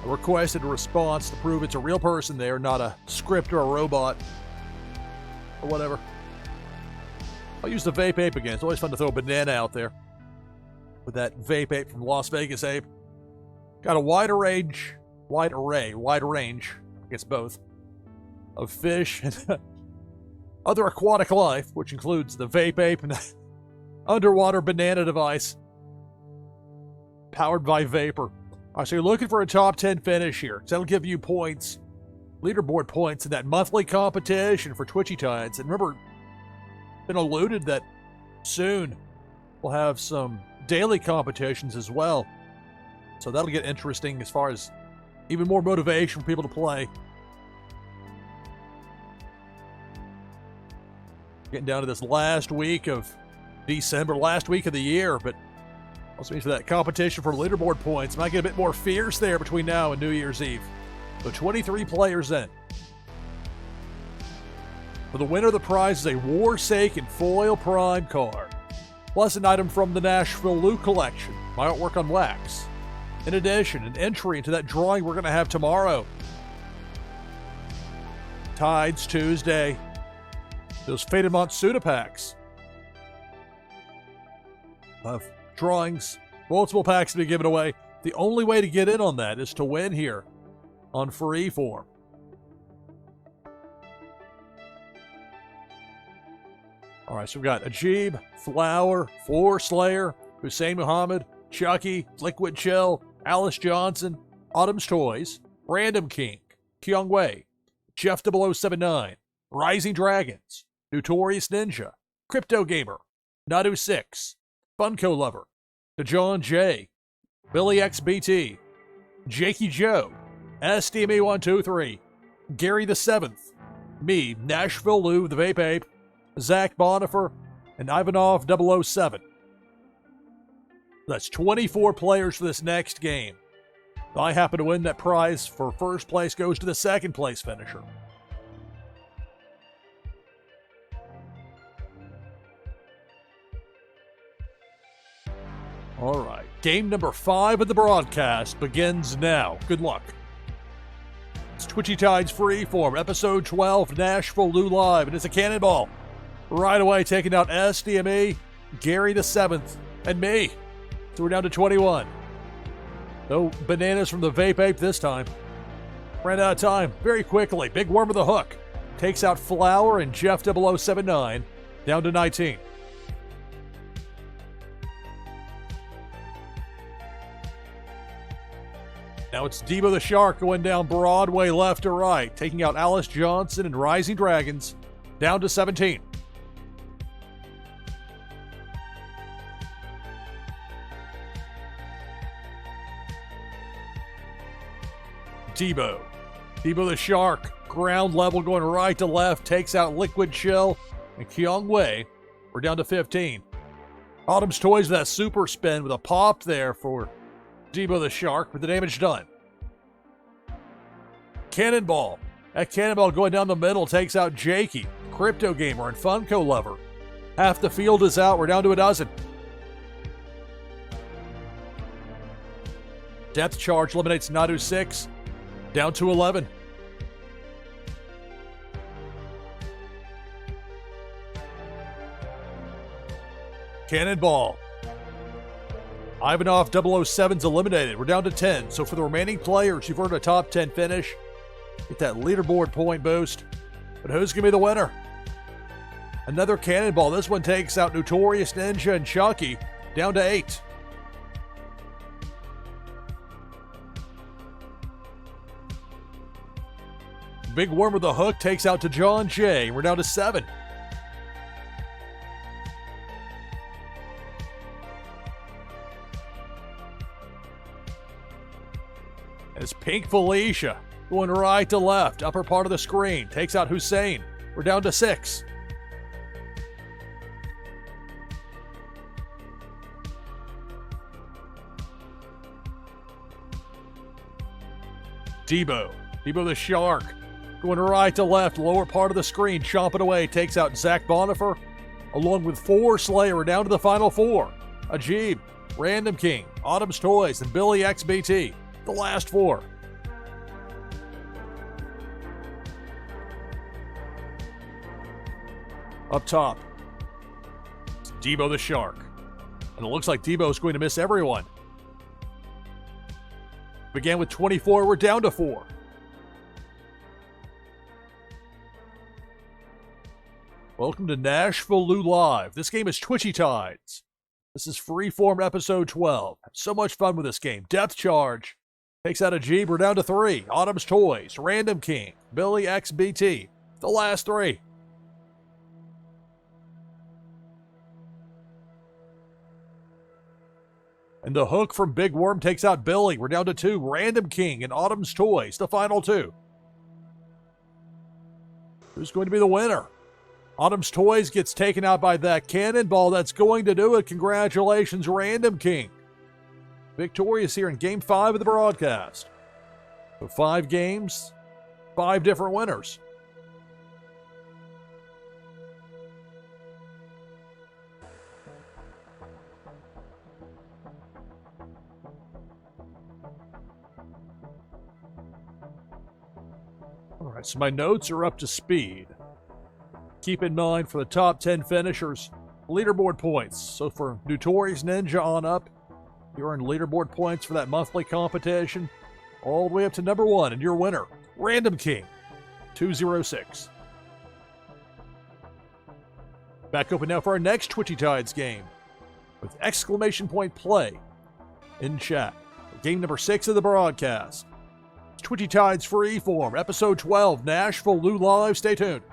S1: requested response to prove it's a real person there, not a script or a robot or whatever. I'll use the Vape Ape again. It's always fun to throw a banana out there with that Vape Ape from Las Vegas Ape. Got a wide range, I guess both, of fish and other aquatic life, which includes the Vape Ape and the underwater banana device powered by vapor. All right, so you're looking for a top 10 finish here, because that'll give you points, leaderboard points in that monthly competition for Twitchy Tides. And remember, it's been alluded that soon we'll have some daily competitions as well. So that'll get interesting as far as even more motivation for people to play. Getting down to this last week of December, last week of the year, but also means for that competition for leaderboard points might get a bit more fierce there between now and New Year's Eve. So 23 players in. For the winner, the prize is a Warsaken foil prime card, plus an item from the NashvilleLou collection, my artwork on wax. In addition, an entry into that drawing we're going to have tomorrow. Tides Tuesday. Those Faded Monsuda packs of drawings, multiple packs to be given away. The only way to get in on that is to win here on Freeform. All right, so we've got Ajib, Flower, Floor Slayer, Hussein Muhammad, Chucky, Liquid Chill, Alice Johnson, Autumn's Toys, Random King, Kyung Wei, Jeff 0079, Rising Dragons, Notorious Ninja, Crypto Gamer, Nadu6, Funko Lover, DeJohn J, Billy XBT, Jakey Joe, SDME123, Gary the 7th, me, NashvilleLou, the Vape Ape, Zach Bonifer, and Ivanov 007. That's 24 players for this next game. If I happen to win, that prize for first place goes to the second place finisher. All right, game number 5 of the broadcast begins now. Good luck. It's Twitchy Tides Freeform, episode 12, NashvilleLou Live, and it's a cannonball. Right away, taking out SDME, Gary the 7th, and me. So we're down to 21. No bananas from the Vape Ape this time. Ran out of time very quickly. Big Worm with a hook. Takes out Flower and Jeff 0079, down to 19. Now it's Debo the Shark going down Broadway left to right, taking out Alice Johnson and Rising Dragons, down to 17. Debo the Shark, ground level going right to left, takes out Liquid Chill and Kyung Wei. We're down to 15. Autumn's Toys with that super spin with a pop there for Debo the Shark, with the damage done. Cannonball. That cannonball going down the middle takes out Jakey, Crypto Gamer, and Funko Lover. Half the field is out. We're down to a dozen. Depth Charge eliminates Nadu6, down to 11. Cannonball. Ivanov 007's eliminated. We're down to 10. So for the remaining players, you've earned a top 10 finish. Get that leaderboard point boost. But who's going to be the winner? Another cannonball. This one takes out Notorious Ninja and Chucky, down to 8. Big Worm with a hook takes out DeJohn J. We're down to 7. As Pink Felicia going right to left, upper part of the screen, takes out Hussein. We're down to 6. Debo the Shark, going right to left, lower part of the screen, chomping away, takes out Zach Bonifer, along with 4 Slayer. We're down to the final 4. Ajib, Random King, Autumn's Toys, and Billy XBT, the last 4. Up top, Debo the Shark. And it looks like Debo's going to miss everyone. Began with 24, we're down to 4. Welcome to NashvilleLou Live. This game is Twitchy Tides. This is Freeform episode 12. So much fun with this game. Depth Charge takes out a Jeep. We're down to 3. Autumn's Toys, Random King, Billy XBT, the last 3. And the hook from Big Worm takes out Billy. We're down to 2. Random King and Autumn's Toys, the final 2. Who's going to be the winner? Autumn's Toys gets taken out by that cannonball. That's going to do it. Congratulations, Random King. Victorious here in Game 5 of the broadcast. So 5 games, 5 different winners. All right, so my notes are up to speed. Keep in mind for the top 10 finishers, leaderboard points. So for Notorious Ninja on up, you earn leaderboard points for that monthly competition, all the way up to number 1, and your winner, Random King, 206. Back open now for our next Twitchy Tides game, with exclamation point play in chat. Game number 6 of the broadcast. Twitchy Tides Freeform, episode 12, NashvilleLou Live. Stay tuned.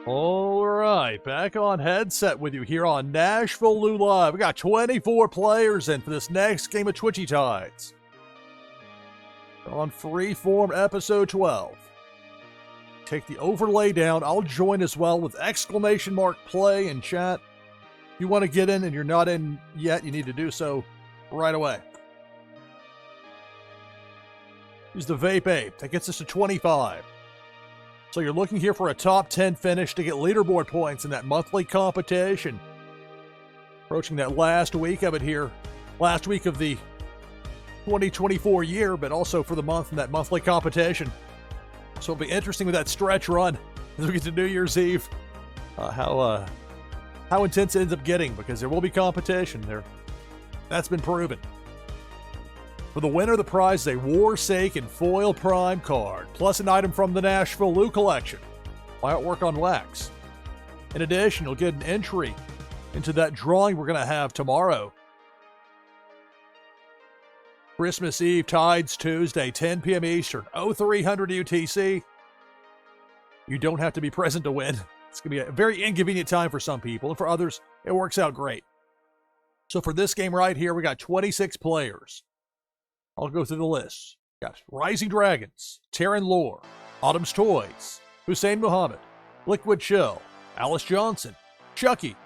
S1: All right, back on headset with you here on NashvilleLou Live. We got 24 players in for this next game of Twitchy Tides. On Freeform episode 12. Take the overlay down. I'll join as well with exclamation mark play in chat. If you want to get in and you're not in yet, you need to do so right away. Use the Vape Ape. That gets us to 25. So you're looking here for a top 10 finish to get leaderboard points in that monthly competition. Approaching that last week of it here. Last week of the 2024 year, but also for the month in that monthly competition. So it'll be interesting with that stretch run as we get to New Year's Eve. How intense it ends up getting, because there will be competition there. That's been proven. For the winner, the prize is a Warsake Foil Prime card, plus an item from the NashvilleLou collection. My artwork on wax. In addition, you'll get an entry into that drawing we're going to have tomorrow. Christmas Eve, Tides Tuesday, 10 p.m. Eastern, 0300 UTC. You don't have to be present to win. It's going to be a very inconvenient time for some people, and for others, it works out great. So for this game right here, we got 26 players. I'll go through the list. Got Rising Dragons, Terran Lore, Autumn's Toys, Hussein Muhammad, Liquid Chill, Alice Johnson, Chucky,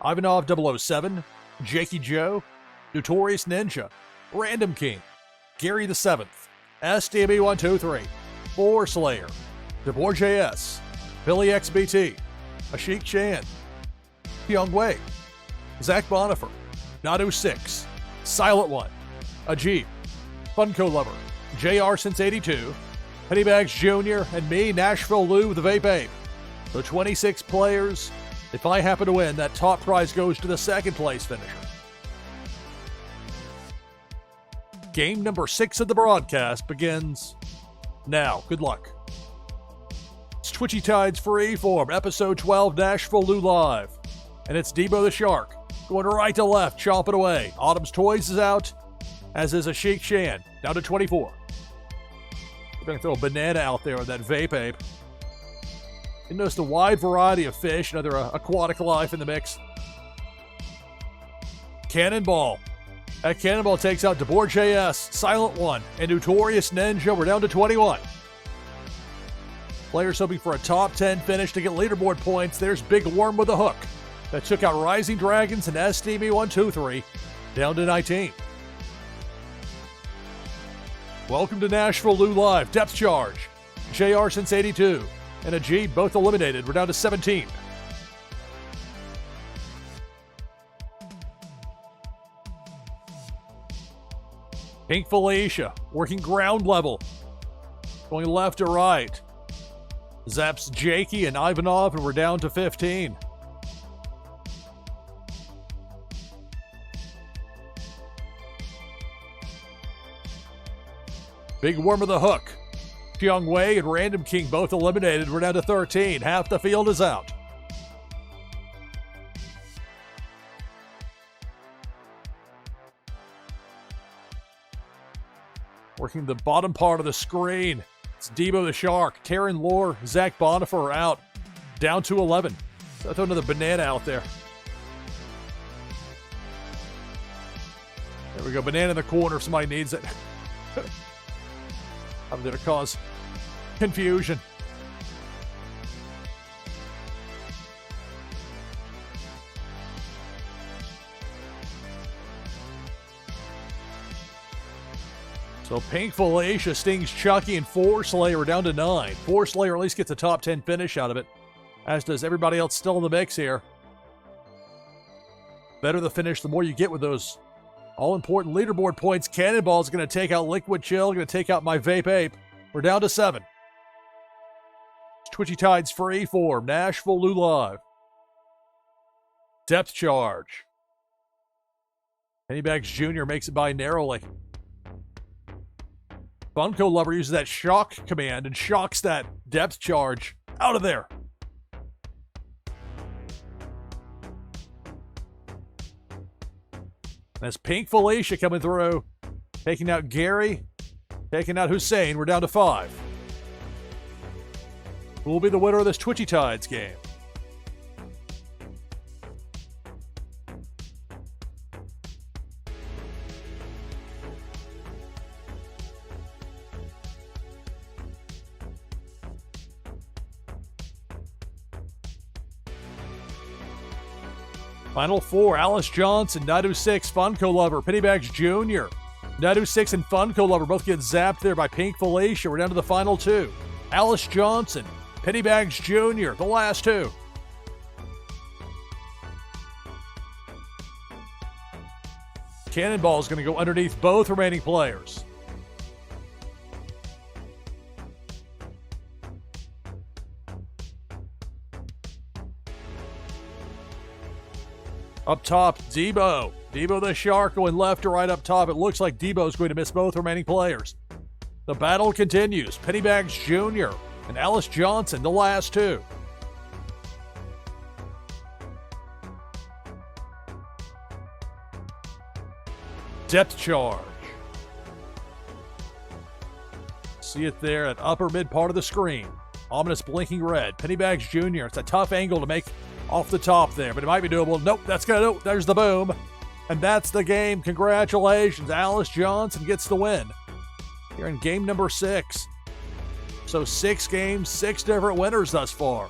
S1: Ivanov 007, Jakey Joe, Notorious Ninja, Random King, Gary the 7th, SDB 123, Four Slayer, DeBoer JS, Billy XBT, Ashik Chan, Pyong Wei, Zach Bonifer, Nadu 6, Silent One, Ajib, Funko Lover, JR since 82, Pennybags Jr., and me, NashvilleLou, the Vape Ape. So 26 players. If I happen to win, that top prize goes to the second place finisher. Game number 6 of the broadcast begins now. Good luck. It's Twitchy Tides Freeform, episode 12, NashvilleLou Live. And it's Debo the Shark, going right to left, chomping away. Autumn's Toys is out, as is Ashik Shan, down to 24. We're going to throw a banana out there with that Vape Ape. You notice the wide variety of fish and other aquatic life in the mix. Cannonball. That Cannonball takes out DeBoer JS, Silent One, and Notorious Ninja. We're down to 21. Players hoping for a top 10 finish to get leaderboard points. There's Big Worm with a hook. That took out Rising Dragons and SDB 123, down to 19. Welcome to NashvilleLou Live. Depth Charge, JR since 82, and Ajib both eliminated. We're down to 17. Pink Felicia, working ground level. Going left to right. Zaps Jakey and Ivanov, and we're down to 15. Big Worm with a hook. Pyong Wei and Random King both eliminated. We're down to 13. Half the field is out. Working the bottom part of the screen. It's Debo the Shark, Terran Lore, Zach Bonifer are out. Down to 11. So I throw another banana out there. There we go. Banana in the corner if somebody needs it. I'm going to cause confusion. So Pink Felicia stings Chucky and Four Slayer down to 9. Four Slayer at least gets a top 10 finish out of it, as does everybody else still in the mix here. Better the finish, the more you get with those all-important leaderboard points. Cannonball is going to take out Liquid Chill, going to take out my Vape Ape. We're down to 7. It's Twitchy Tides Freeform, NashvilleLou Live. Depth Charge. Pennybags Jr. makes it by narrowly. Funko Lover uses that shock command and shocks that Depth Charge out of there. That's Pink Felicia coming through, taking out Gary, taking out Hussein. We're down to 5. Who will be the winner of this Twitchy Tides game? Final four, Alice Johnson, Nadu 6, Funko Lover, Pennybags Jr. Nadu 6 and Funko Lover both get zapped there by Pink Felicia. We're down to the final two. Alice Johnson, Pennybags Jr., the last two. Cannonball is going to go underneath both remaining players. Up top, Debo. Debo the Shark going left to right up top. It looks like Debo's going to miss both remaining players. The battle continues. Pennybags Jr. and Alice Johnson, the last two. Depth charge. See it there at upper mid part of the screen. Ominous blinking red. Pennybags Jr. It's a tough angle to make off the top there, but it might be doable. Nope, that's gonna do. There's the boom. And that's the game. Congratulations. Alice Johnson gets the win. Here in game number 6. So 6 games, 6 different winners thus far.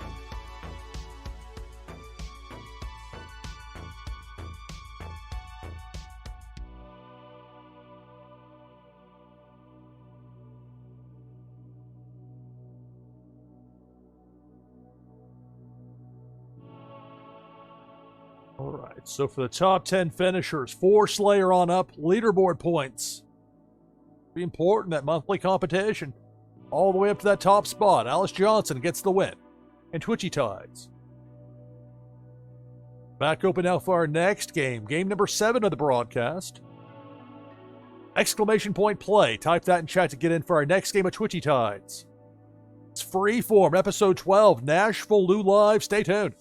S1: All right, so for the top 10 finishers, 4 Slayer on up, leaderboard points. Be important, that monthly competition. All the way up to that top spot. Alice Johnson gets the win. And Twitchy Tides. Back open now for our next game. Game number 7 of the broadcast. Exclamation point play. Type that in chat to get in for our next game of Twitchy Tides. It's Freeform, episode 12, NashvilleLou Live. Stay tuned.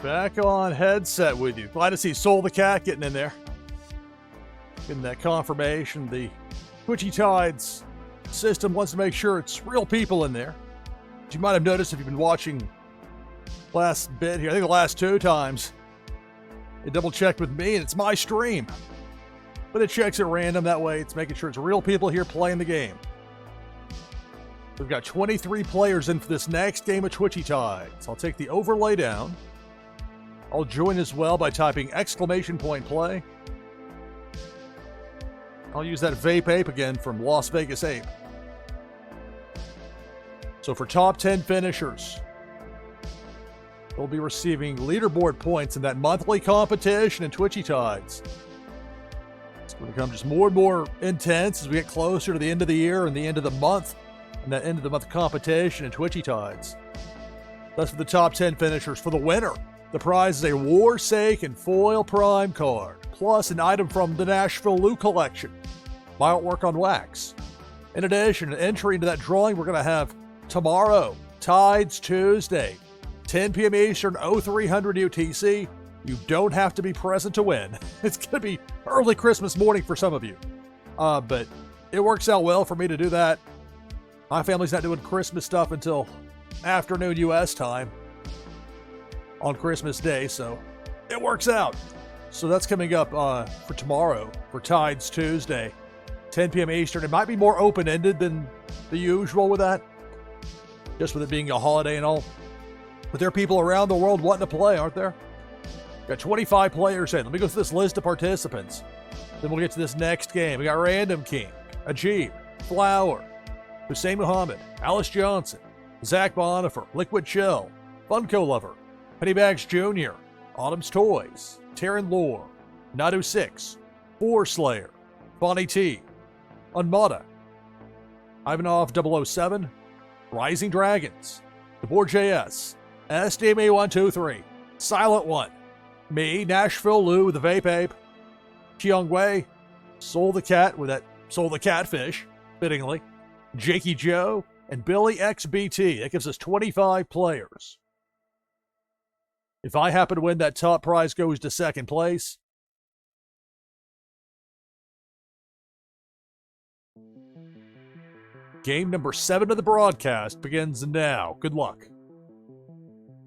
S1: Back on headset with you. Glad to see Soul the Cat getting in there. Getting that confirmation. The Twitchy Tides system wants to make sure it's real people in there. As you might have noticed if you've been watching last bit here, I think the last 2 times, it double checked with me and it's my stream. But it checks at random, that way it's making sure it's real people here playing the game. We've got 23 players in for this next game of Twitchy Tides. I'll take the overlay down. I'll join as well by typing !play. I'll use that vape ape again from Las Vegas Ape. So for top 10 finishers, they'll be receiving leaderboard points in that monthly competition in Twitchy Tides. It's going to become just more and more intense as we get closer to the end of the year and the end of the month, and that end of the month competition in Twitchy Tides. That's for the top 10 finishers. For the winner, the prize is a Warsake and Foil Prime card, plus an item from the NashvilleLou collection, my artwork on wax. In addition, an entry into that drawing we're going to have tomorrow, Tides Tuesday, 10 p.m. Eastern, 0300 UTC. You don't have to be present to win. It's going to be early Christmas morning for some of you. But it works out well for me to do that. My family's not doing Christmas stuff until afternoon U.S. time on Christmas Day, so it works out. So that's coming up for tomorrow, for Tides Tuesday, 10 p.m. Eastern. It might be more open-ended than the usual with that, just with it being a holiday and all. But there are people around the world wanting to play, aren't there? Got 25 players in. Let me go through this list of participants. Then we'll get to this next game. We got Random King, Ajib, Flower, Hussein Muhammad, Alice Johnson, Zach Bonifer, Liquid Chill, Funko Lover, Pennybags Jr., Autumn's Toys, Taryn Lore, Nadu 6, Four Slayer, Bonnie T, Unmada, Ivanov 007, Rising Dragons, DeBoer JS, SDMA 123, Silent One, me, NashvilleLou with the Vape Ape, Chiang Wei, Soul the Cat with that Soul the Catfish, fittingly, Jakey Joe, and Billy XBT. That gives us 25 players. If I happen to win, that top prize goes to second place. Game number 7 of the broadcast begins now. Good luck.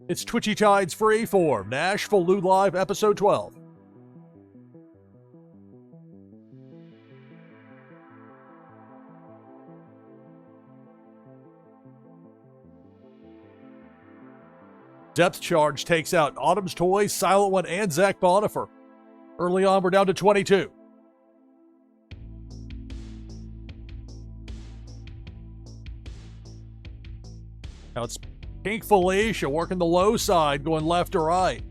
S1: It's Twitchy Tides Freeform, NashvilleLou Live, Episode 12. Depth Charge takes out Autumn's Toys, Silent One, and Zach Bonifer. Early on, we're down to 22. Now it's Pink Felicia working the low side, going left to right.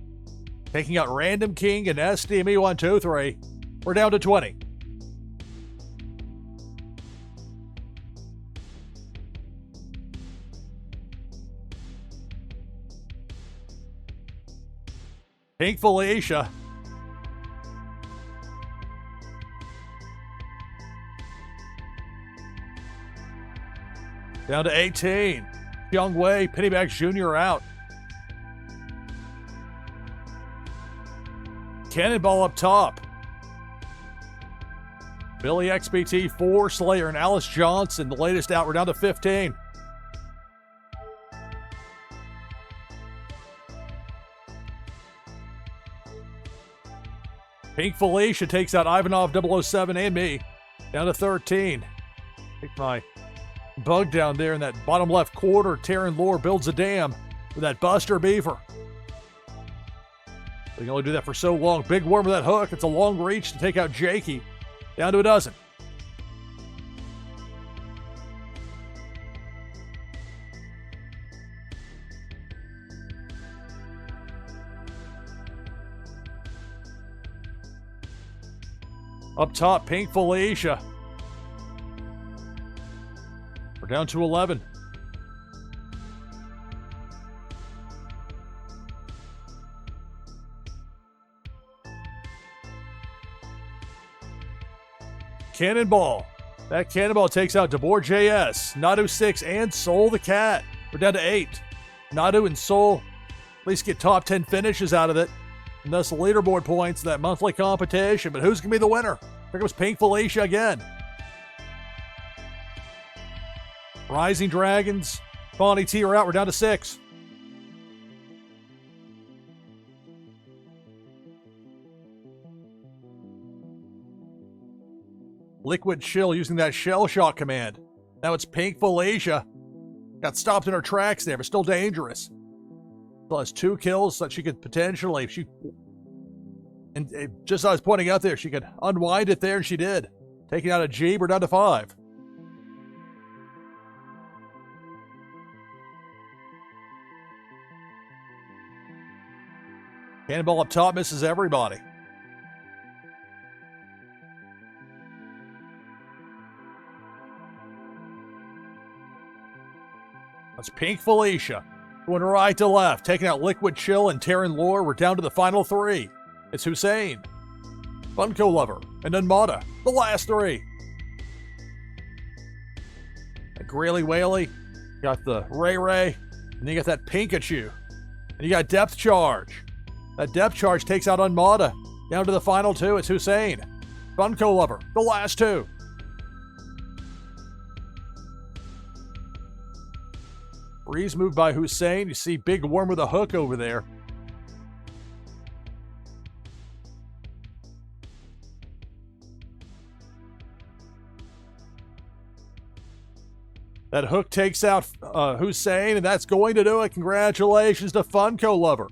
S1: Taking out Random King and SDME 123. We're down to 20. Pink Felicia. Down to 18. Young Wei, Pennybags Jr. out. Cannonball up top. Billy XBT, Four Slayer, and Alice Johnson, the latest out. We're down to 15. Pink Felicia takes out Ivanov 007 and me. Down to 13. Take my bug down there in that bottom left quarter. Taryn Lore builds a dam with that Buster Beaver. They can only do that for so long. Big worm with that hook. It's a long reach to take out Jakey. Down to a dozen. Up top, Pink Felicia. We're down to 11. Cannonball. That Cannonball takes out DeBoer JS, Nadu 6, and Soul the Cat. We're down to 8. Nadu and Soul least get top 10 finishes out of it. And thus leaderboard points, that monthly competition. But who's going to be the winner? Here comes Pink Felicia again. Rising Dragons, Bonnie T are out. We're down to 6. Liquid Chill using that shell shock command. Now it's Pink Felicia. Got stopped in her tracks there, but still dangerous. Still has 2 kills so that she could potentially, if she... And just as I was pointing out there, she could unwind it there, and she did. Taking out a Jeep, we're down to 5. Cannonball up top misses everybody. That's Pink Felicia. Going right to left, taking out Liquid Chill and Terran Lore. We're down to the final 3. It's Hussein, Funko Lover, and Unmata. The last 3. A Grayley Whaley. Got the Ray Ray. And then you got that Pikachu. And you got Depth Charge. That Depth Charge takes out Unmata. Down to the final 2. It's Hussein, Funko Lover. The last 2. Breeze moved by Hussein. You see Big Worm with a hook over there. That hook takes out Hussein, and that's going to do it. Congratulations to Funko Lover.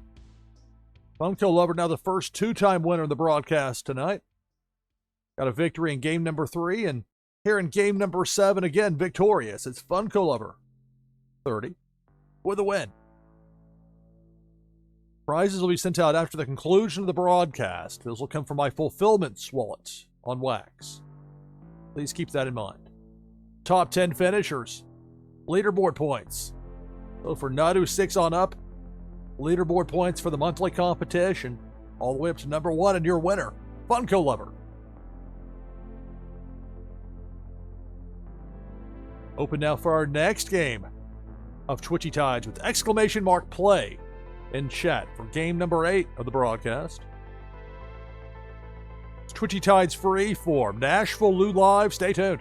S1: Funko Lover now the first 2-time winner in the broadcast tonight. Got a victory in game number 3, and here in game number 7, again, victorious. It's Funko Lover 30 with a win. Prizes will be sent out after the conclusion of the broadcast. Those will come from my fulfillment wallet on Wax. Please keep that in mind. Top 10 finishers. Leaderboard points. So for Nadu 6 on up, leaderboard points for the monthly competition, all the way up to number 1 and your winner, Funko Lover. Open now for our next game of Twitchy Tides with exclamation mark play in chat for game number 8 of the broadcast. It's Twitchy Tides Freeform, NashvilleLou live. Stay tuned.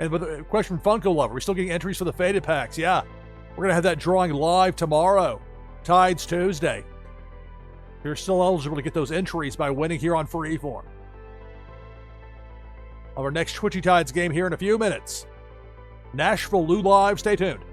S1: And with a question from Funko Lover, we're still getting entries for the Faded Packs. Yeah, we're going to have that drawing live tomorrow, Tides Tuesday. You're still eligible to get those entries by winning here on Freeform. Of our next Twitchy Tides game here in a few minutes. NashvilleLou live. Stay tuned.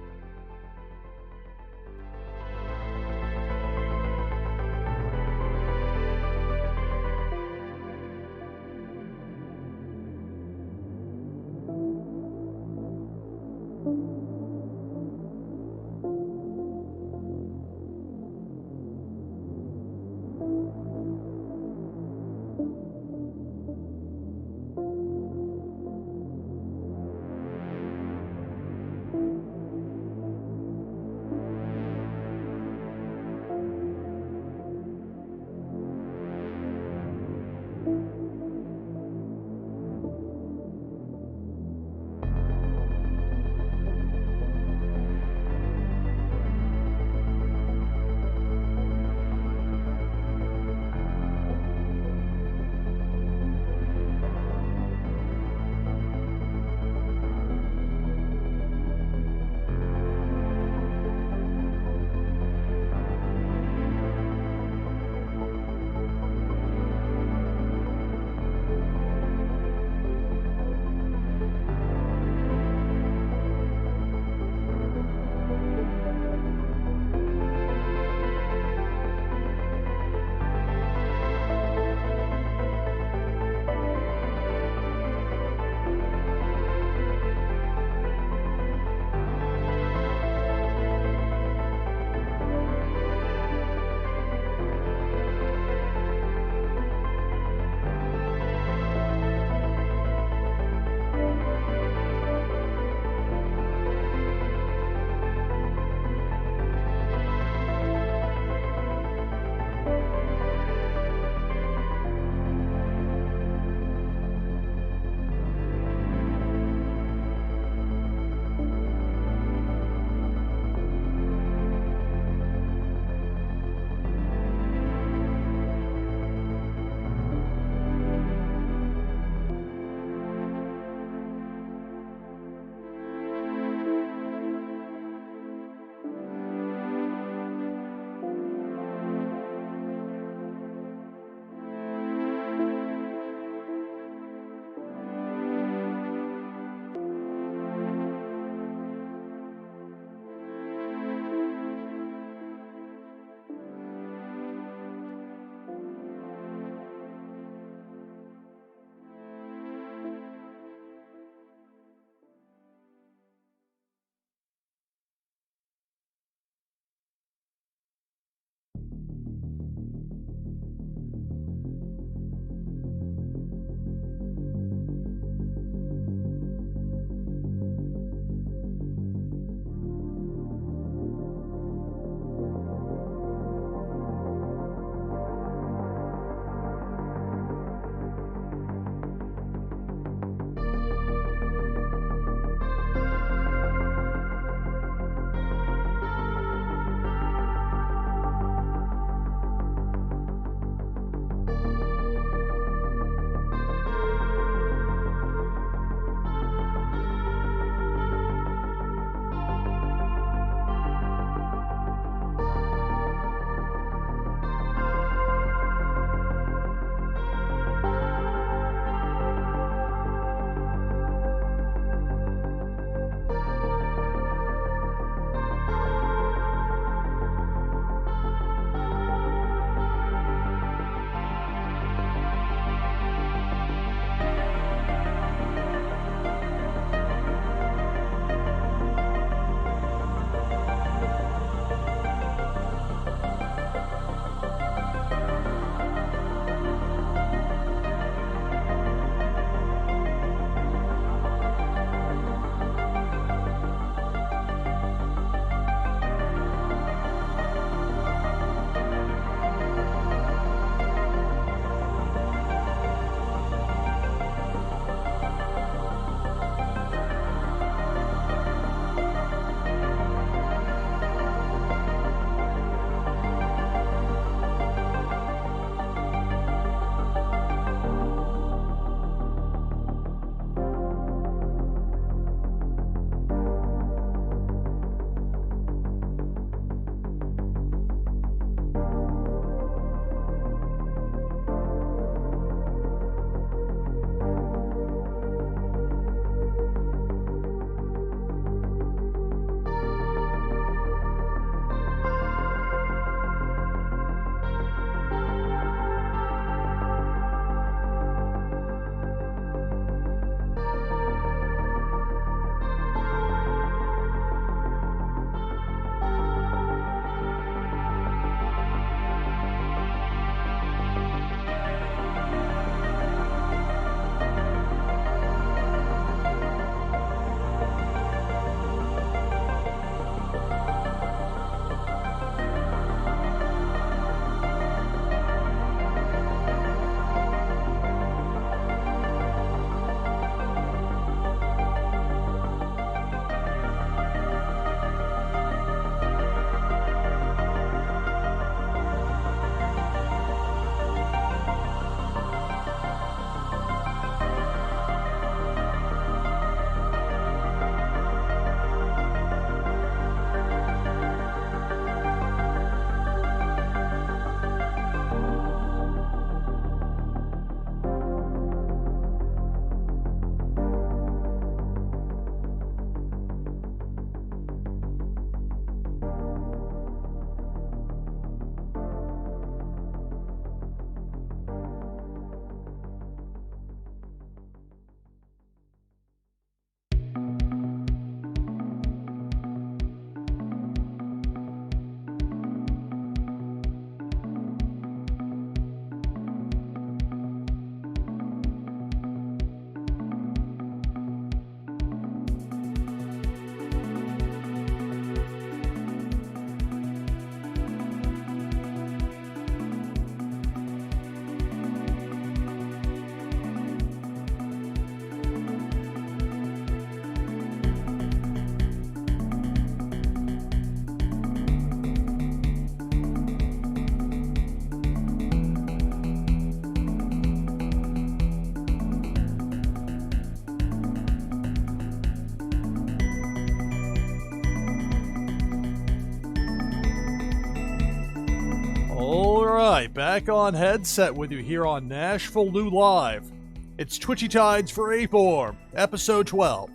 S1: right, back on headset with you here on NashvilleLou Live. It's Twitchy Tides Freeform, episode 12.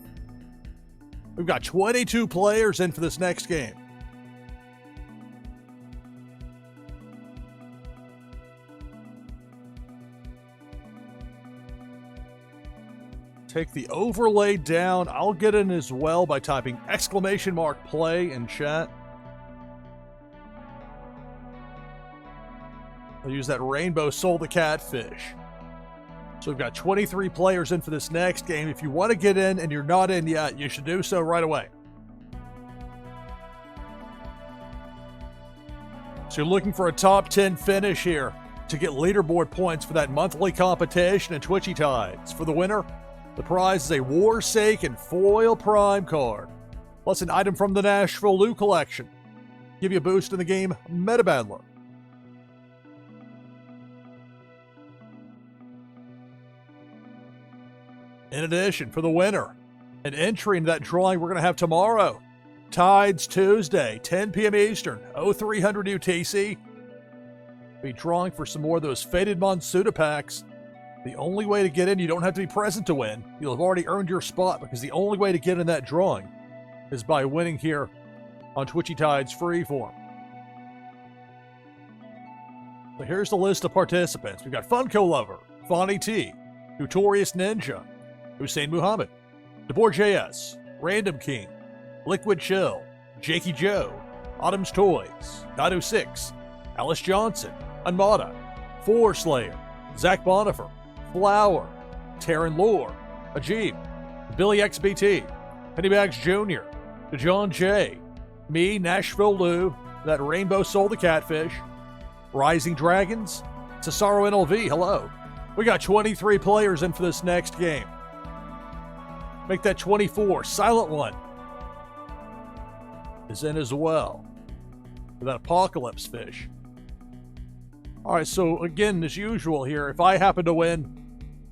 S1: We've got 22 players in for this next game. Take the overlay down. I'll get in as well by typing !play in chat. I'll use that rainbow soul the catfish. So we've got 23 players in for this next game. If you want to get in and you're not in yet, you should do so right away. So you're looking for a top 10 finish here to get leaderboard points for that monthly competition in Twitchy Tides. For the winner, the prize is a Warsake foil prime card, plus an item from the NashvilleLou collection. Give you a boost in the game Meta Battler. In addition, for the winner, an entry into that drawing we're going to have tomorrow, Tides Tuesday, 10 p.m. Eastern, 0300 UTC. Be drawing for some more of those Faded Monsuda packs. The only way to get in, you don't have to be present to win. You'll have already earned your spot because the only way to get in that drawing is by winning here on Twitchy Tides Freeform. So here's the list of participants. We've got Funko Lover, Fonny T, Notorious Ninja, Hussein Muhammad, DeBoer JS, Random King, Liquid Chill, Jakey Joe, Autumn's Toys, Nado 6, Alice Johnson, Unmada, Four Slayer, Zach Bonifer, Flower, Taryn Lore, Ajib, Billy XBT, Pennybags Jr., DeJohn J, me, NashvilleLou, that Rainbow Soul the Catfish, Rising Dragons, Cesaro NLV, hello. We got 23 players in for this next game. Make that 24. Silent One is in as well with that Apocalypse Fish. All right, so again, as usual here, if I happen to win,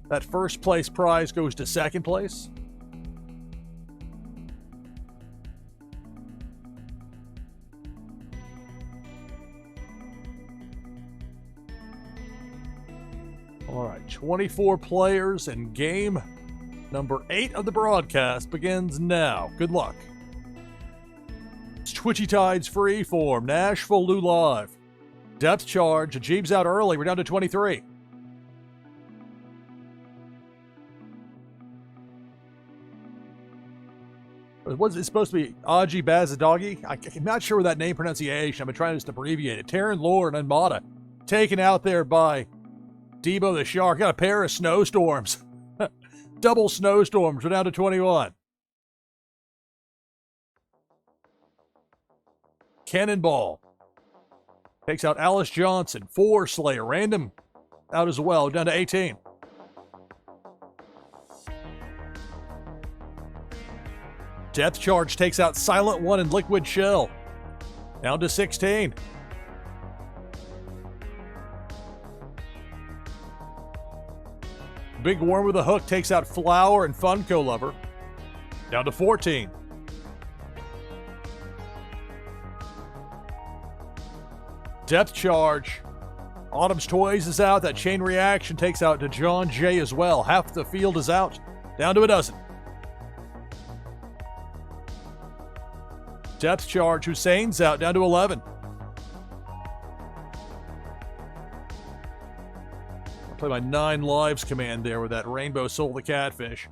S1: that first place prize goes to second place. All right, 24 players and game number 8 of the broadcast begins now. Good luck. It's Twitchy Tides Freeform, NashvilleLou Live. Depth charge. Ajib's out early. We're down to 23. Was it supposed to be Aji Bazadagi? I'm not sure of that name pronunciation. I've been trying to just abbreviate it. Taryn Lore and Unmada taken out there by Debo the Shark. Got a pair of snowstorms. Double snowstorms. We're down to 21. Cannonball takes out Alice Johnson. Four Slayer. Random out as well. Down to 18. Depth Charge takes out Silent One and Liquid Chill. Down to 16. Big Worm with a Hook takes out Flower and Funko Lover. Down to 14. Depth Charge. Autumn's Toys is out. That Chain Reaction takes out DeJohn J as well. Half the field is out. Down to a dozen. Depth Charge. Hussein's out. Down to 11. Play my 9 lives command there with that Rainbow Soul the Catfish.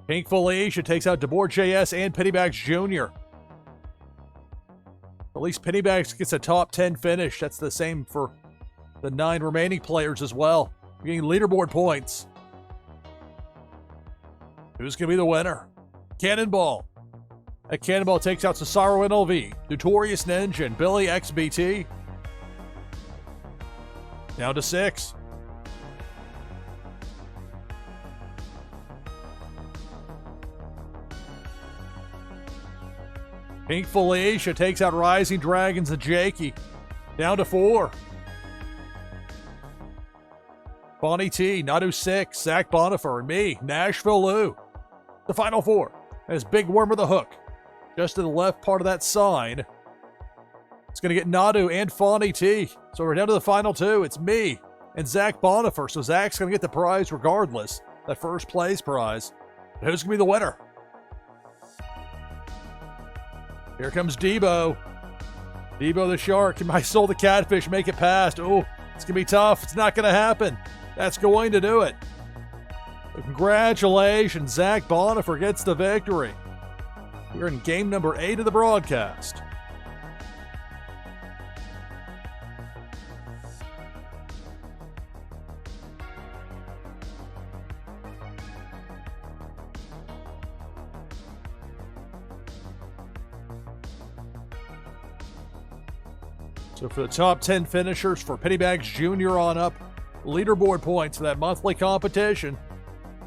S1: Pink Felicia takes out DeBoer JS and Pennybags Jr. At least Pennybags gets a top 10 finish. That's the same for the 9 remaining players as well. We're getting leaderboard points. Who's going to be the winner? Cannonball. A Cannonball takes out Cesaro NLV, Notorious Ninja, and Billy XBT. Down to 6. Pink Felicia takes out Rising Dragons and Jakey. Down to 4. Bonnie T, Nadu 6, Zach Bonifer, and me, NashvilleLou. The final 4. There's Big Worm with a Hook. Just to the left part of that sign. It's It's going to get Nadu and Fawny T. So we're down to the final two. It's me and Zach Bonifer. So Zach's going to get the prize regardless, that first place prize. But who's going to be the winner? Here comes Debo. Debo the shark. Can my soul the catfish make it past? Oh, it's going to be tough. It's not going to happen. That's going to do it. So congratulations, Zach Bonifer gets the victory. We're in game number 8 of the broadcast. So for the top 10 finishers for Pennybags Jr. on up, leaderboard points for that monthly competition,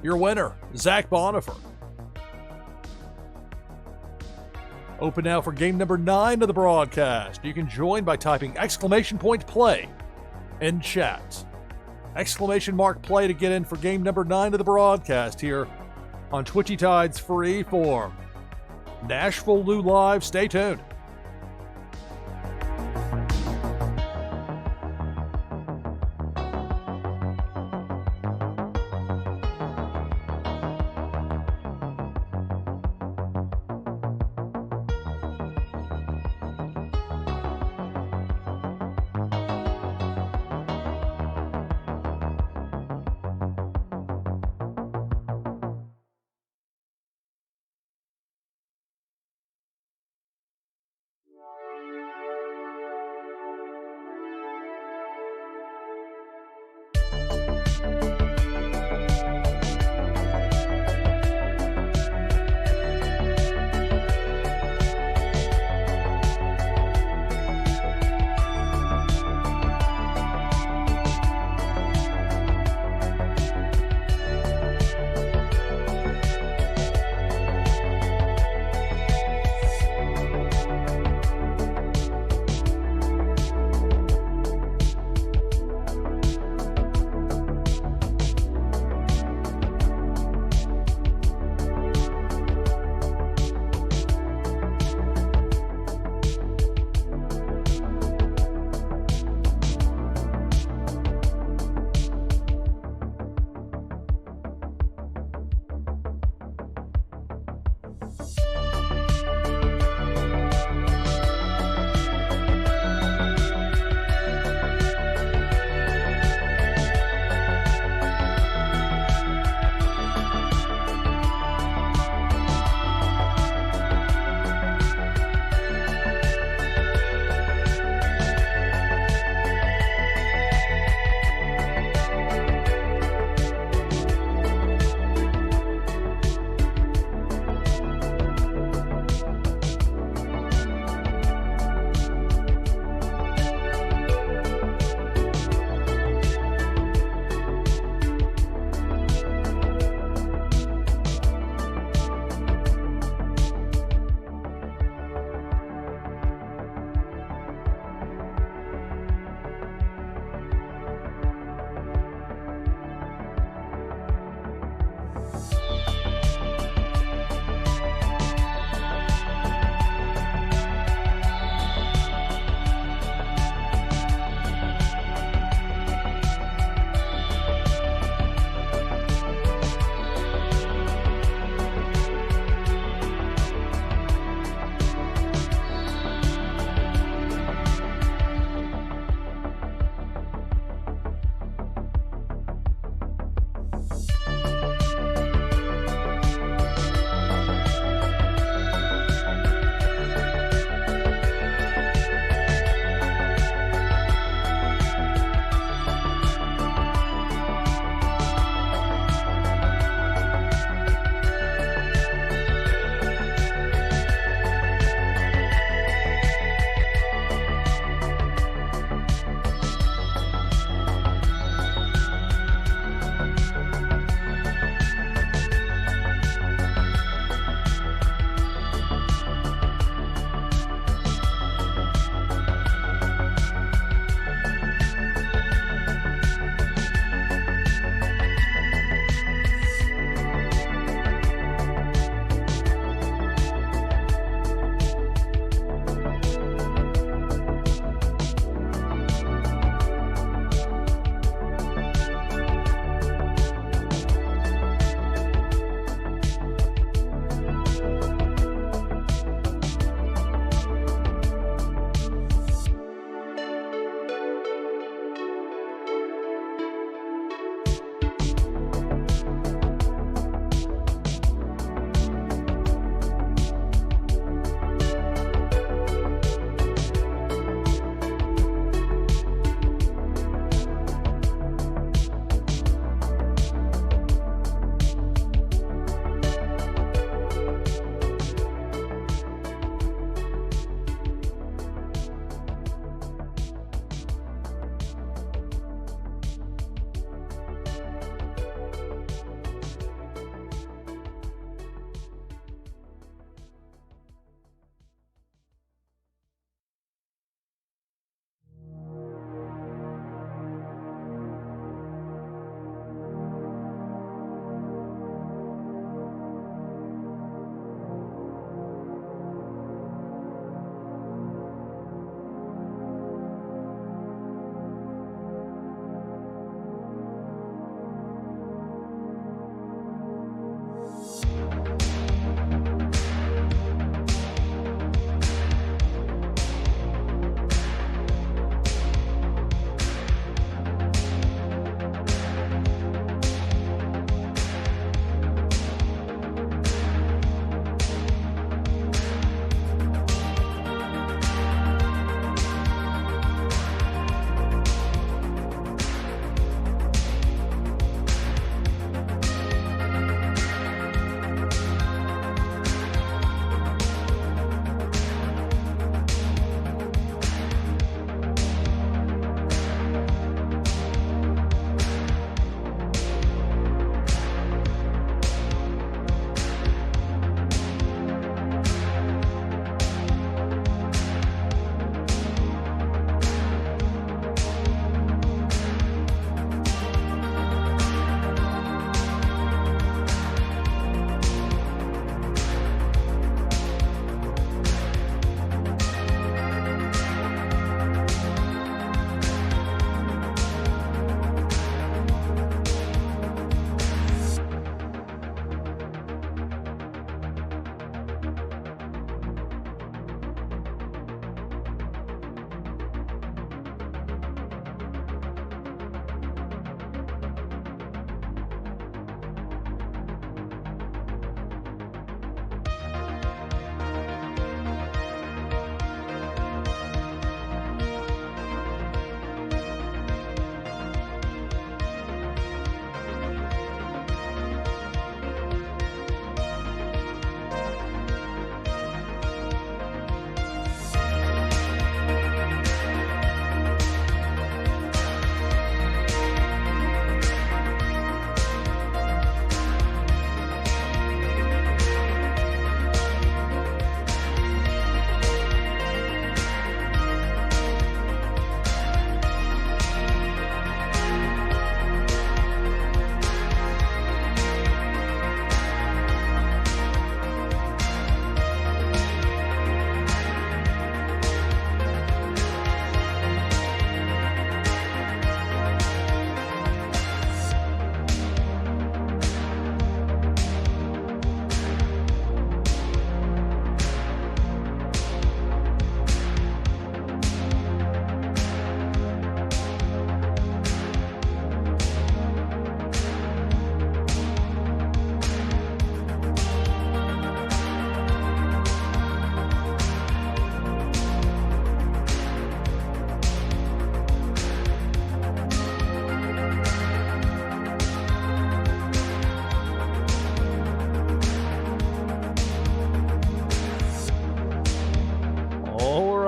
S1: your winner, Zach Bonifer. Open now for game number 9 of the broadcast. You can join by typing !play in chat. !play to get in for game number 9 of the broadcast here on Twitchy Tide's Freeform. NashvilleLou Live, stay tuned.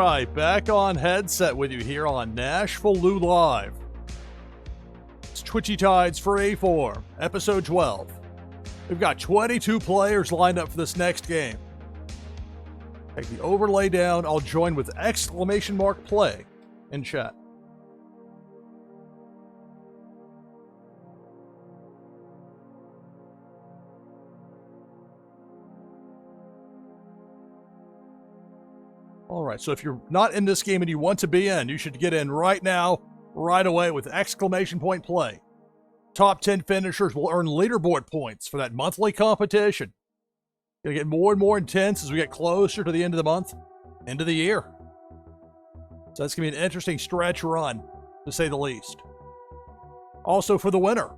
S1: right, back on headset with you here on NashvilleLou Live. It's Twitchy Tides Freeform, episode 12. We've got 22 players lined up for this next game. Take the overlay down, I'll join with !play in chat. Alright, so if you're not in this game and you want to be in, you should get in right now, right away with !play. Top 10 finishers will earn leaderboard points for that monthly competition. Gonna get more and more intense as we get closer to the end of the month, end of the year. So that's gonna be an interesting stretch run, to say the least. Also for the winner,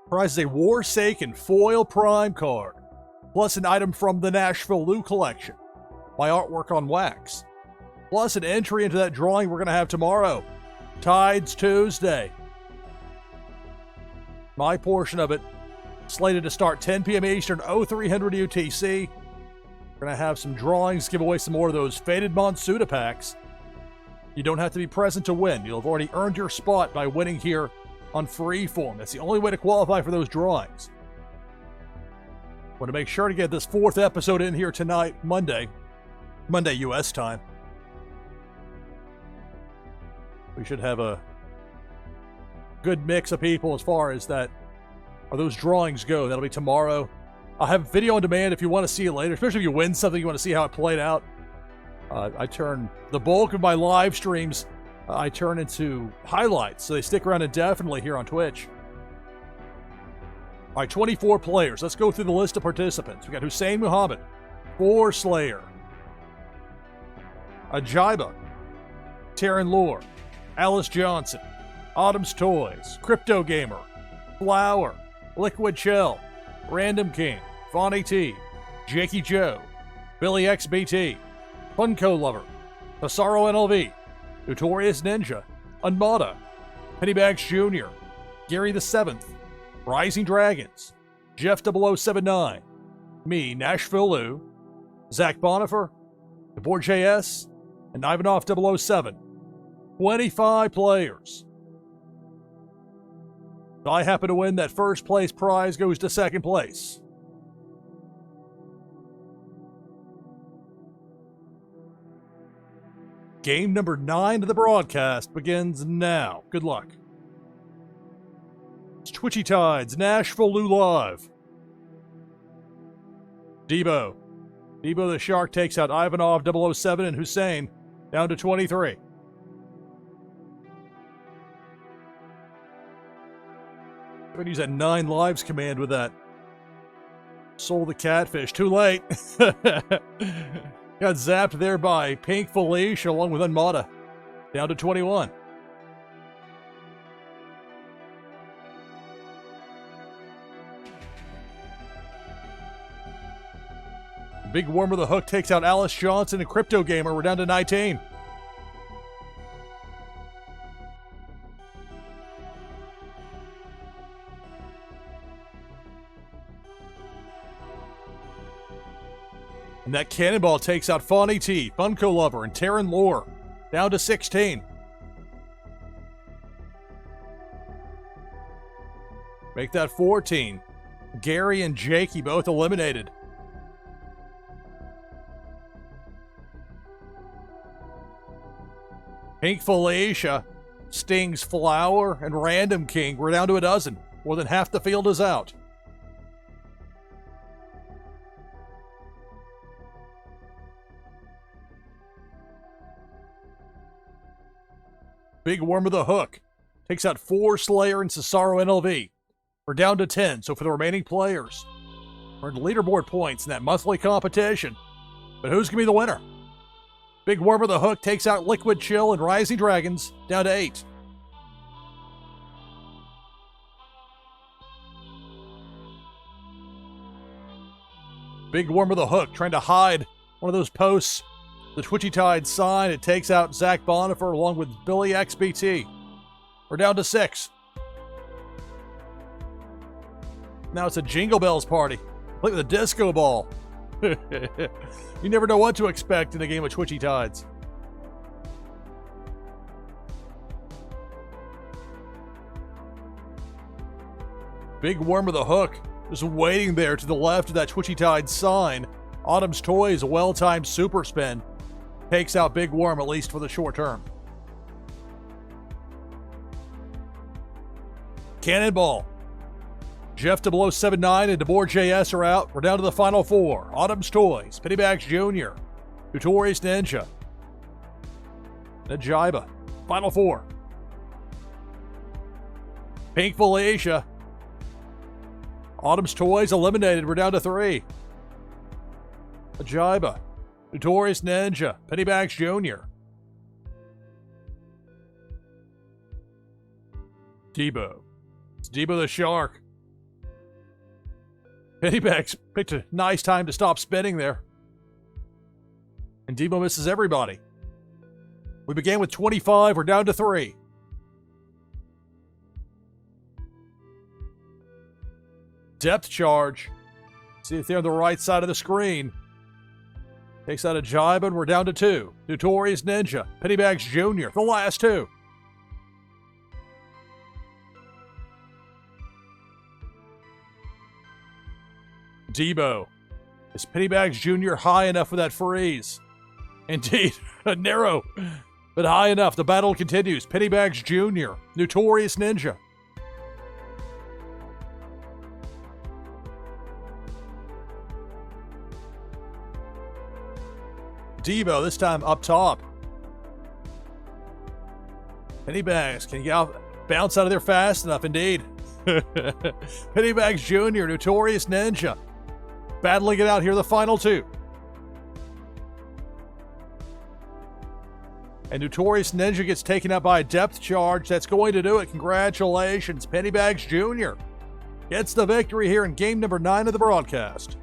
S1: prize is a Forsaken foil prime card, plus an item from the NashvilleLou collection, my artwork on wax, plus an entry into that drawing we're gonna have tomorrow, Tides Tuesday. My portion of it, slated to start 10 p.m. Eastern, 0300 UTC. We're going to have some drawings, give away some more of those faded Monsuda packs. You don't have to be present to win. You'll have already earned your spot by winning here on Freeform. That's the only way to qualify for those drawings. Want to make sure to get this 4th episode in here tonight, Monday U.S. time. We should have a good mix of people as far as that, or those drawings go. That'll be tomorrow. I'll have video on demand if you want to see it later, especially if you win something, you want to see how it played out. I turn the bulk of my live streams, I turn into highlights, so they stick around indefinitely here on Twitch. All right, 24 players. Let's go through the list of participants. We got Hussein Muhammad, Slayer, Ajiba, Taryn Lore, Alice Johnson, Autumn's Toys, Crypto Gamer, Flower, Liquid Chill, Random King, Fonny T, Jakey Joe, Billy XBT, Funko Lover, Pissarro NLV, Notorious Ninja, Unmada, Pennybags Jr., Gary the 7th, Rising Dragons, Jeff 0079, me, NashvilleLou, Zach Bonifer, DeBoer JS, and Ivanov 007. 25 players. If I happen to win, that first place prize goes to second place. Game number 9 of the broadcast begins now. Good luck. It's Twitchy Tides, NashvilleLou Live. Debo the Shark takes out Ivanov 007 and Hussein down to 23. I'm gonna use that 9 lives command with that. Sold the catfish. Too late. Got zapped there by Pink Felicia along with Unmada. Down to 21. Big Worm with the Hook takes out Alice Johnson and Crypto Gamer. We're down to 19. And that Cannonball takes out Fonny T, Funko Lover, and Taryn Lore. Down to 16. Make that 14. Gary and Jakey both eliminated. Pink Felicia, Stings Flower, and Random King. We're down to a dozen. More than half the field is out. Big Worm with a Hook takes out Slayer and Pissarro NLV. We're down to 10, so for the remaining players, earned leaderboard points in that monthly competition. But who's going to be the winner? Big Worm with a Hook takes out Liquid Chill and Rising Dragons, down to 8. Big Worm with a Hook trying to hide one of those posts. The Twitchy Tide sign, it takes out Zach Bonifer along with Billy XBT. We're down to 6. Now it's a Jingle Bells party. Play with a disco ball. You never know what to expect in a game of Twitchy Tides. Big Worm with a hook, just waiting there to the left of that Twitchy Tide sign. Autumn's Toys, a well-timed super spin. Takes out Big Worm, at least for the short term. Cannonball. Jeff to below 7-9 and DeBoer JS are out. We're down to the final four. Autumn's Toys, Pennybags Jr., Notorious Ninja, Najiba. Final four. Pink Felicia. Autumn's Toys eliminated. We're down to 3. Najiba, Notorious Ninja, Pennybags Jr., Debo. It's Debo the Shark. Pennybags picked a nice time to stop spinning there. And Debo misses everybody. We began with 25. We're down to 3. Depth charge. See if they're on the right side of the screen. Takes out a jibe, and we're down to 2. Notorious Ninja, Pennybags Jr., the last 2. Debo. Is Pennybags Jr. high enough for that freeze? Indeed, narrow, but high enough. The battle continues. Pennybags Jr., Notorious Ninja. Debo, this time up top. Pennybags, can you bounce out of there fast enough? Indeed. Pennybags Jr., Notorious Ninja. Battling it out here, the final 2. And Notorious Ninja gets taken out by a depth charge. That's going to do it. Congratulations. Pennybags Jr. gets the victory here in game number 9 of the broadcast.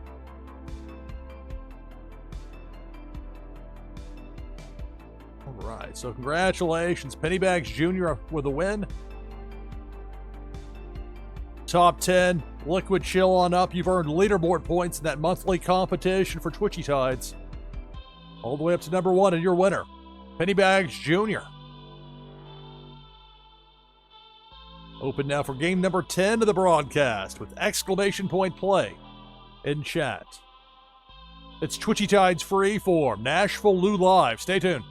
S1: All right, so congratulations. Pennybags Jr. with a win. Top 10, Liquid Chill on up. You've earned leaderboard points in that monthly competition for Twitchy Tides. All the way up to number 1 and your winner, Pennybags Jr. Open now for game number 10 of the broadcast with exclamation point play in chat. It's Twitchy Tides Freeform, NashvilleLou Live. Stay tuned.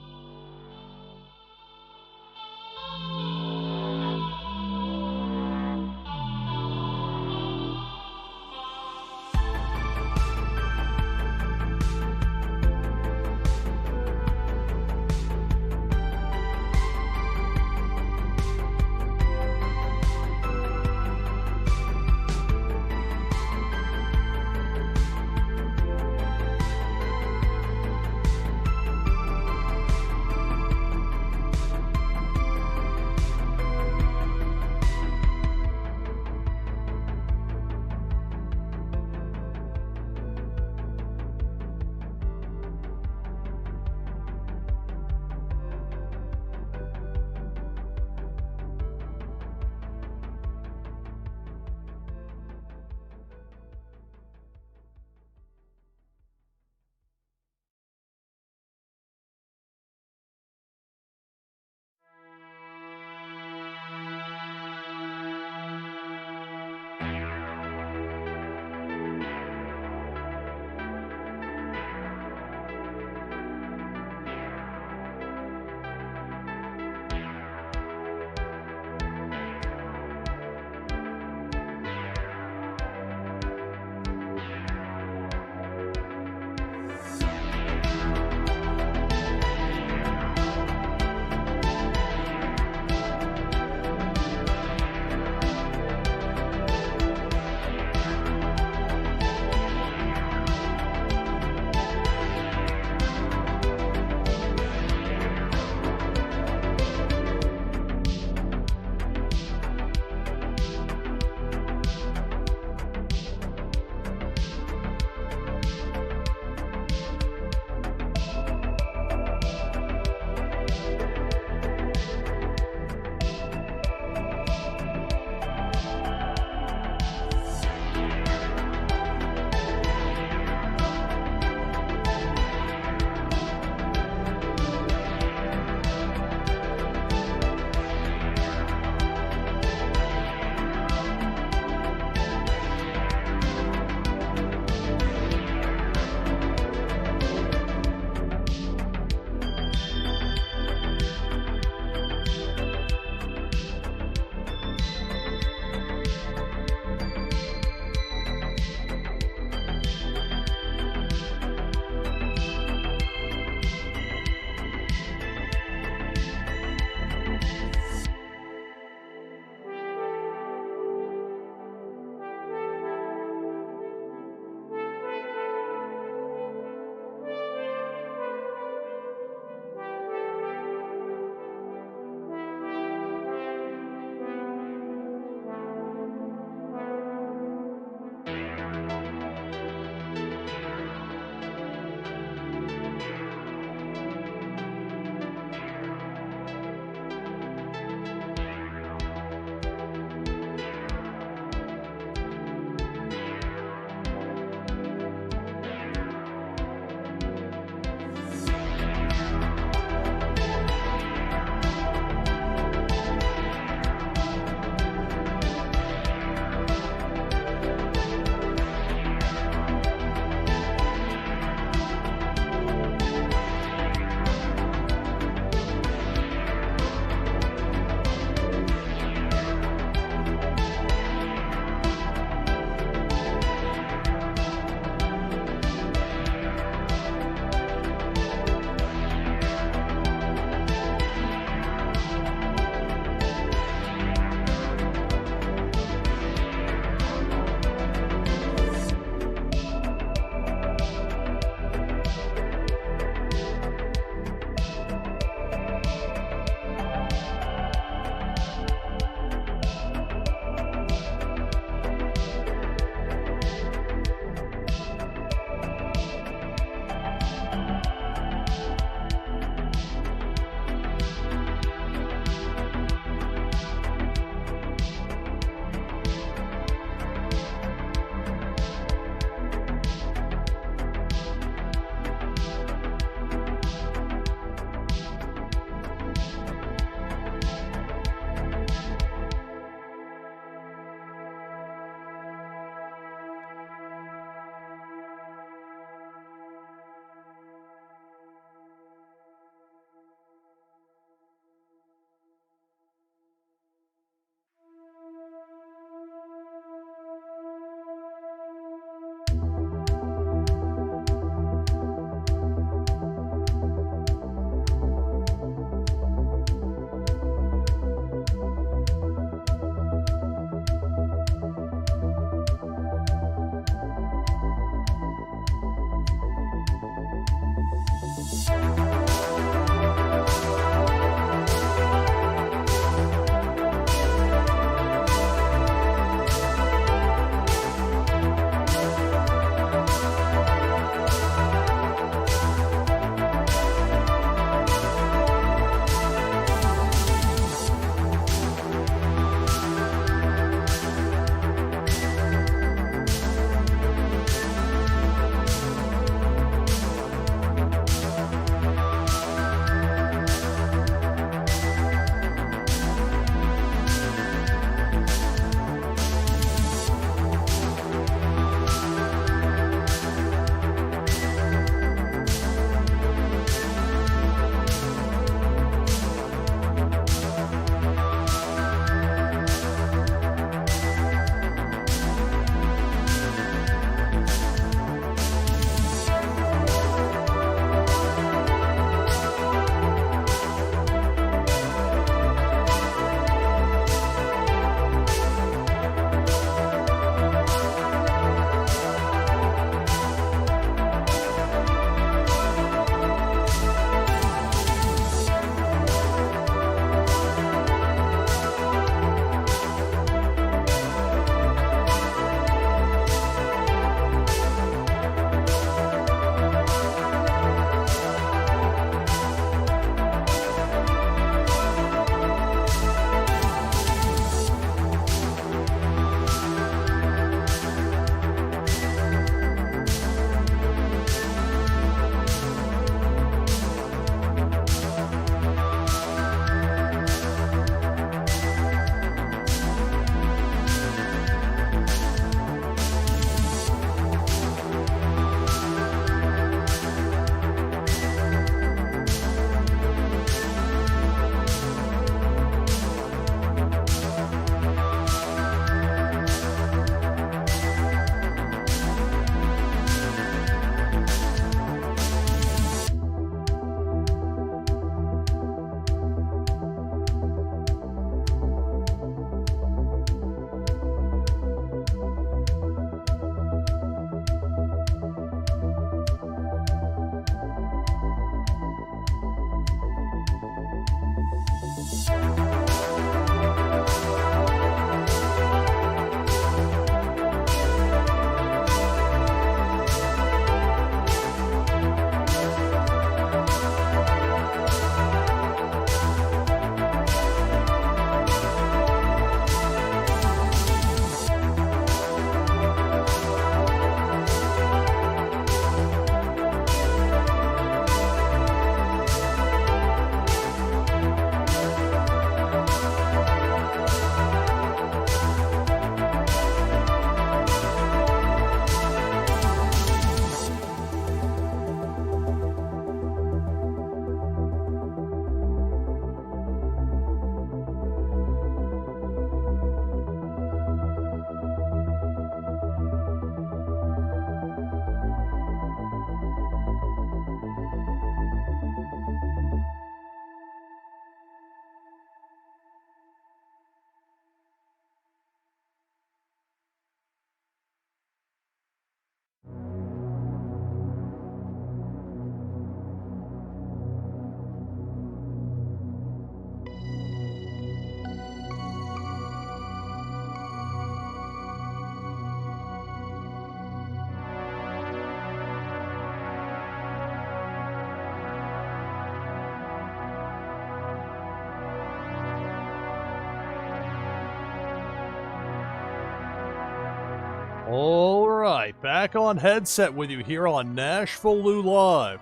S1: right, back on headset with you here on NashvilleLou Live.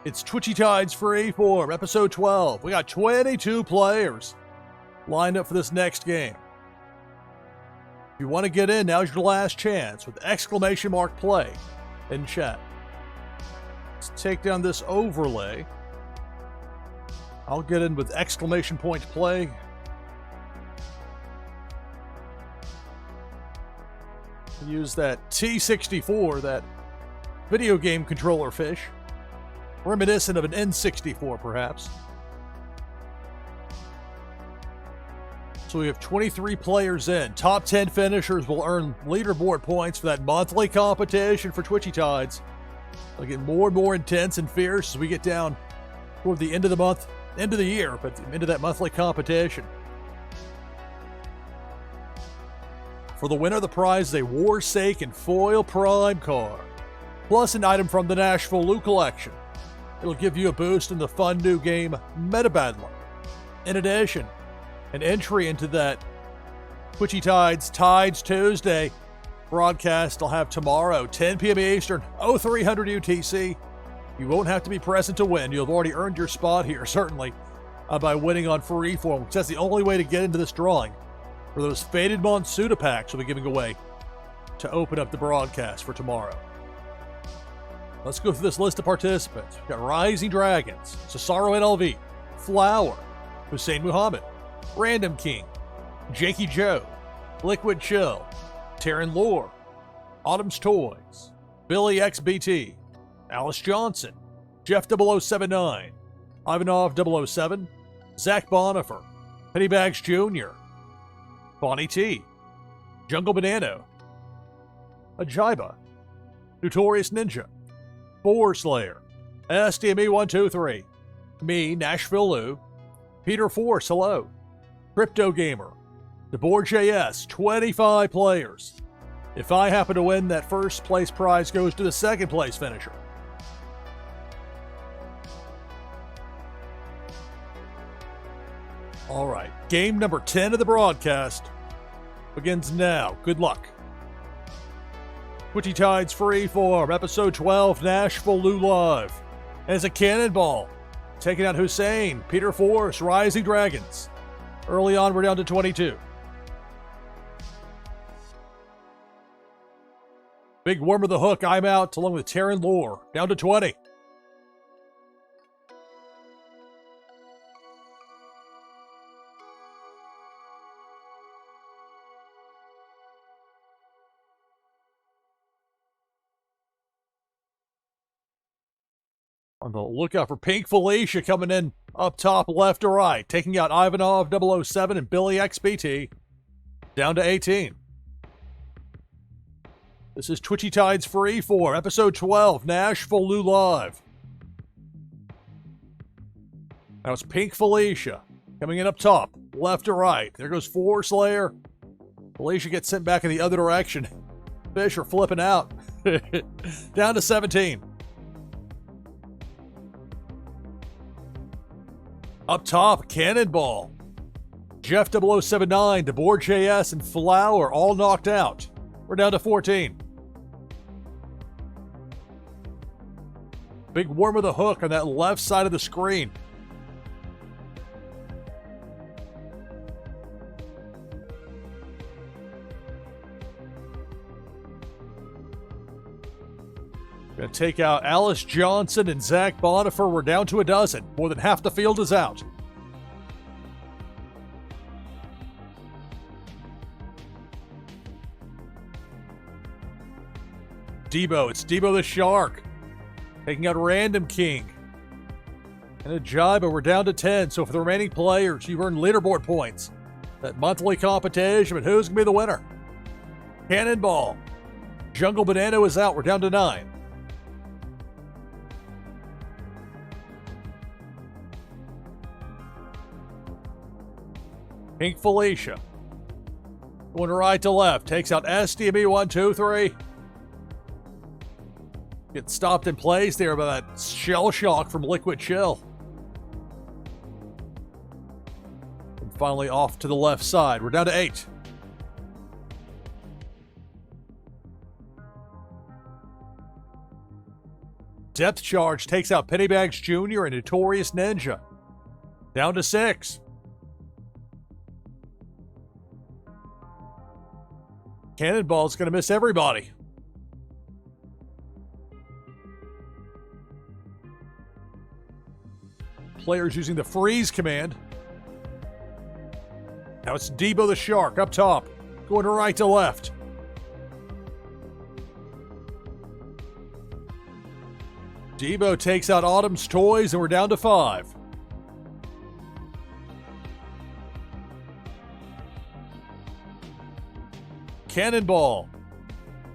S1: It's Twitchy Tides Freeform, episode 12. We got 22 players lined up for this next game. If you want to get in, now's your last chance with exclamation mark play in chat. Let's take down this overlay. I'll get in with exclamation point play. Use that T64, that video game controller fish. Reminiscent of an N64, perhaps. So we have 23 players in. Top 10 finishers will earn leaderboard points for that monthly competition for Twitchy Tides. It'll get more and more intense and fierce as we get down toward the end of the month, end of the year, but into that monthly competition. For the winner, the prize is a Warsaken foil prime card, plus an item from the NashvilleLou collection. It'll give you a boost in the fun new game Meta Battler. In addition, an entry into that Twitchy Tides Tuesday broadcast I'll have tomorrow, 10 p.m. Eastern, 0300 UTC. You won't have to be present to win. You'll have already earned your spot here, certainly, by winning on Freeform, because that's the only way to get into this drawing for those faded Monsuda packs we'll be giving away to open up the broadcast for tomorrow. Let's go through this list of participants. We've got Rising Dragons, Cesaro NLV, Flower, Hussein Muhammad, Random King, Jakey Joe, Liquid Chill, Taryn Lore, Autumn's Toys, Billy XBT, Alice Johnson, Jeff 0079, Ivanov 007, Zach Bonifer, Pennybags Jr., Bonnie T, Jungle Banano, Ajiba, Notorious Ninja, Boar Slayer, SDME123, me, NashvilleLou, Peter Force, hello, Crypto Gamer, DeBoer.js, 25 players. If I happen to win, that first place prize goes to the second place finisher. All right, game number 10 of the broadcast begins now. Good luck. Twitchy Tides Freeform, episode 12, NashvilleLou Live. As a cannonball, taking out Hussein, Peter Force, Rising Dragons. Early on, we're down to 22. Big Worm of the Hook, I'm out, along with Taryn Lore, down to 20. On the lookout for Pink Felicia coming in up top, left to right, taking out Ivanov 007 and Billy XBT, down to 18. This is Twitchy Tides Freeform, episode 12, NashvilleLou Live. Now it's Pink Felicia coming in up top, left to right. There goes Four Slayer. Felicia gets sent back in the other direction. Fish are flipping out. Down to 17. Up top, Cannonball. Jeff 0079, DeBoer.js, and Flower all knocked out. We're down to 14. Big Worm of the Hook on that left side of the screen. Gonna take out Alice Johnson and Zach Bonifer. We're down to a dozen. More than half the field is out. Debo, it's Debo the Shark. Taking out Random King. And Ajiba, we're down to 10. So for the remaining players, you've earned leaderboard points. That monthly competition, but who's gonna be the winner? Cannonball. Jungle Banana is out. We're down to 9. Pink Felicia. Going right to left. Takes out SDME123. Gets stopped in place there by that shell shock from Liquid Chill. And finally off to the left side. We're down to 8. Depth Charge takes out Pennybags Jr. and Notorious Ninja. Down to 6. Cannonball's going to miss everybody. Players using the freeze command. Now it's Debo the Shark up top, going to right to left. Debo takes out Autumn's Toys, and we're down to 5. Cannonball.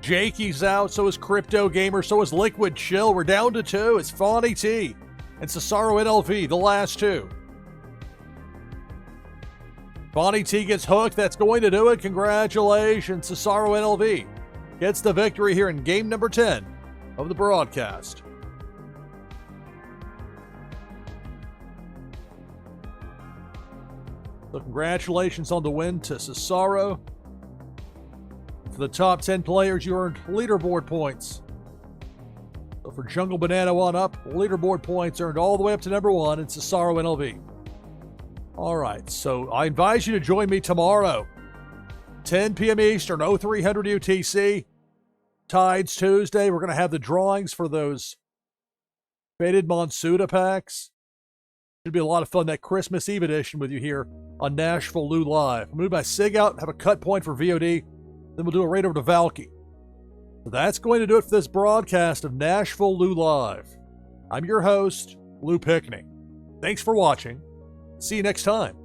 S1: Jakey's out, so is Crypto Gamer, so is Liquid Chill. We're down to 2. It's Fawny T and Cesaro NLV, the last 2. Fawny T gets hooked. That's going to do it. Congratulations. Cesaro NLV gets the victory here in game number 10 of the broadcast. So congratulations on the win to Cesaro. For the top 10 players, you earned leaderboard points. So for Jungle Banana 1 up, leaderboard points earned all the way up to number 1 in Cesaro NLV. All right, so I advise you to join me tomorrow, 10 p.m. Eastern, 0300 UTC. Tides Tuesday, we're going to have the drawings for those Faded Monsuda packs. Should be a lot of fun, that Christmas Eve edition with you here on NashvilleLou Live. I'm going to move my SIG out and have a cut point for VOD. Then we'll do a raid over to Valky. So that's going to do it for this broadcast of NashvilleLou Live. I'm your host, Lou Pickney. Thanks for watching. See you next time.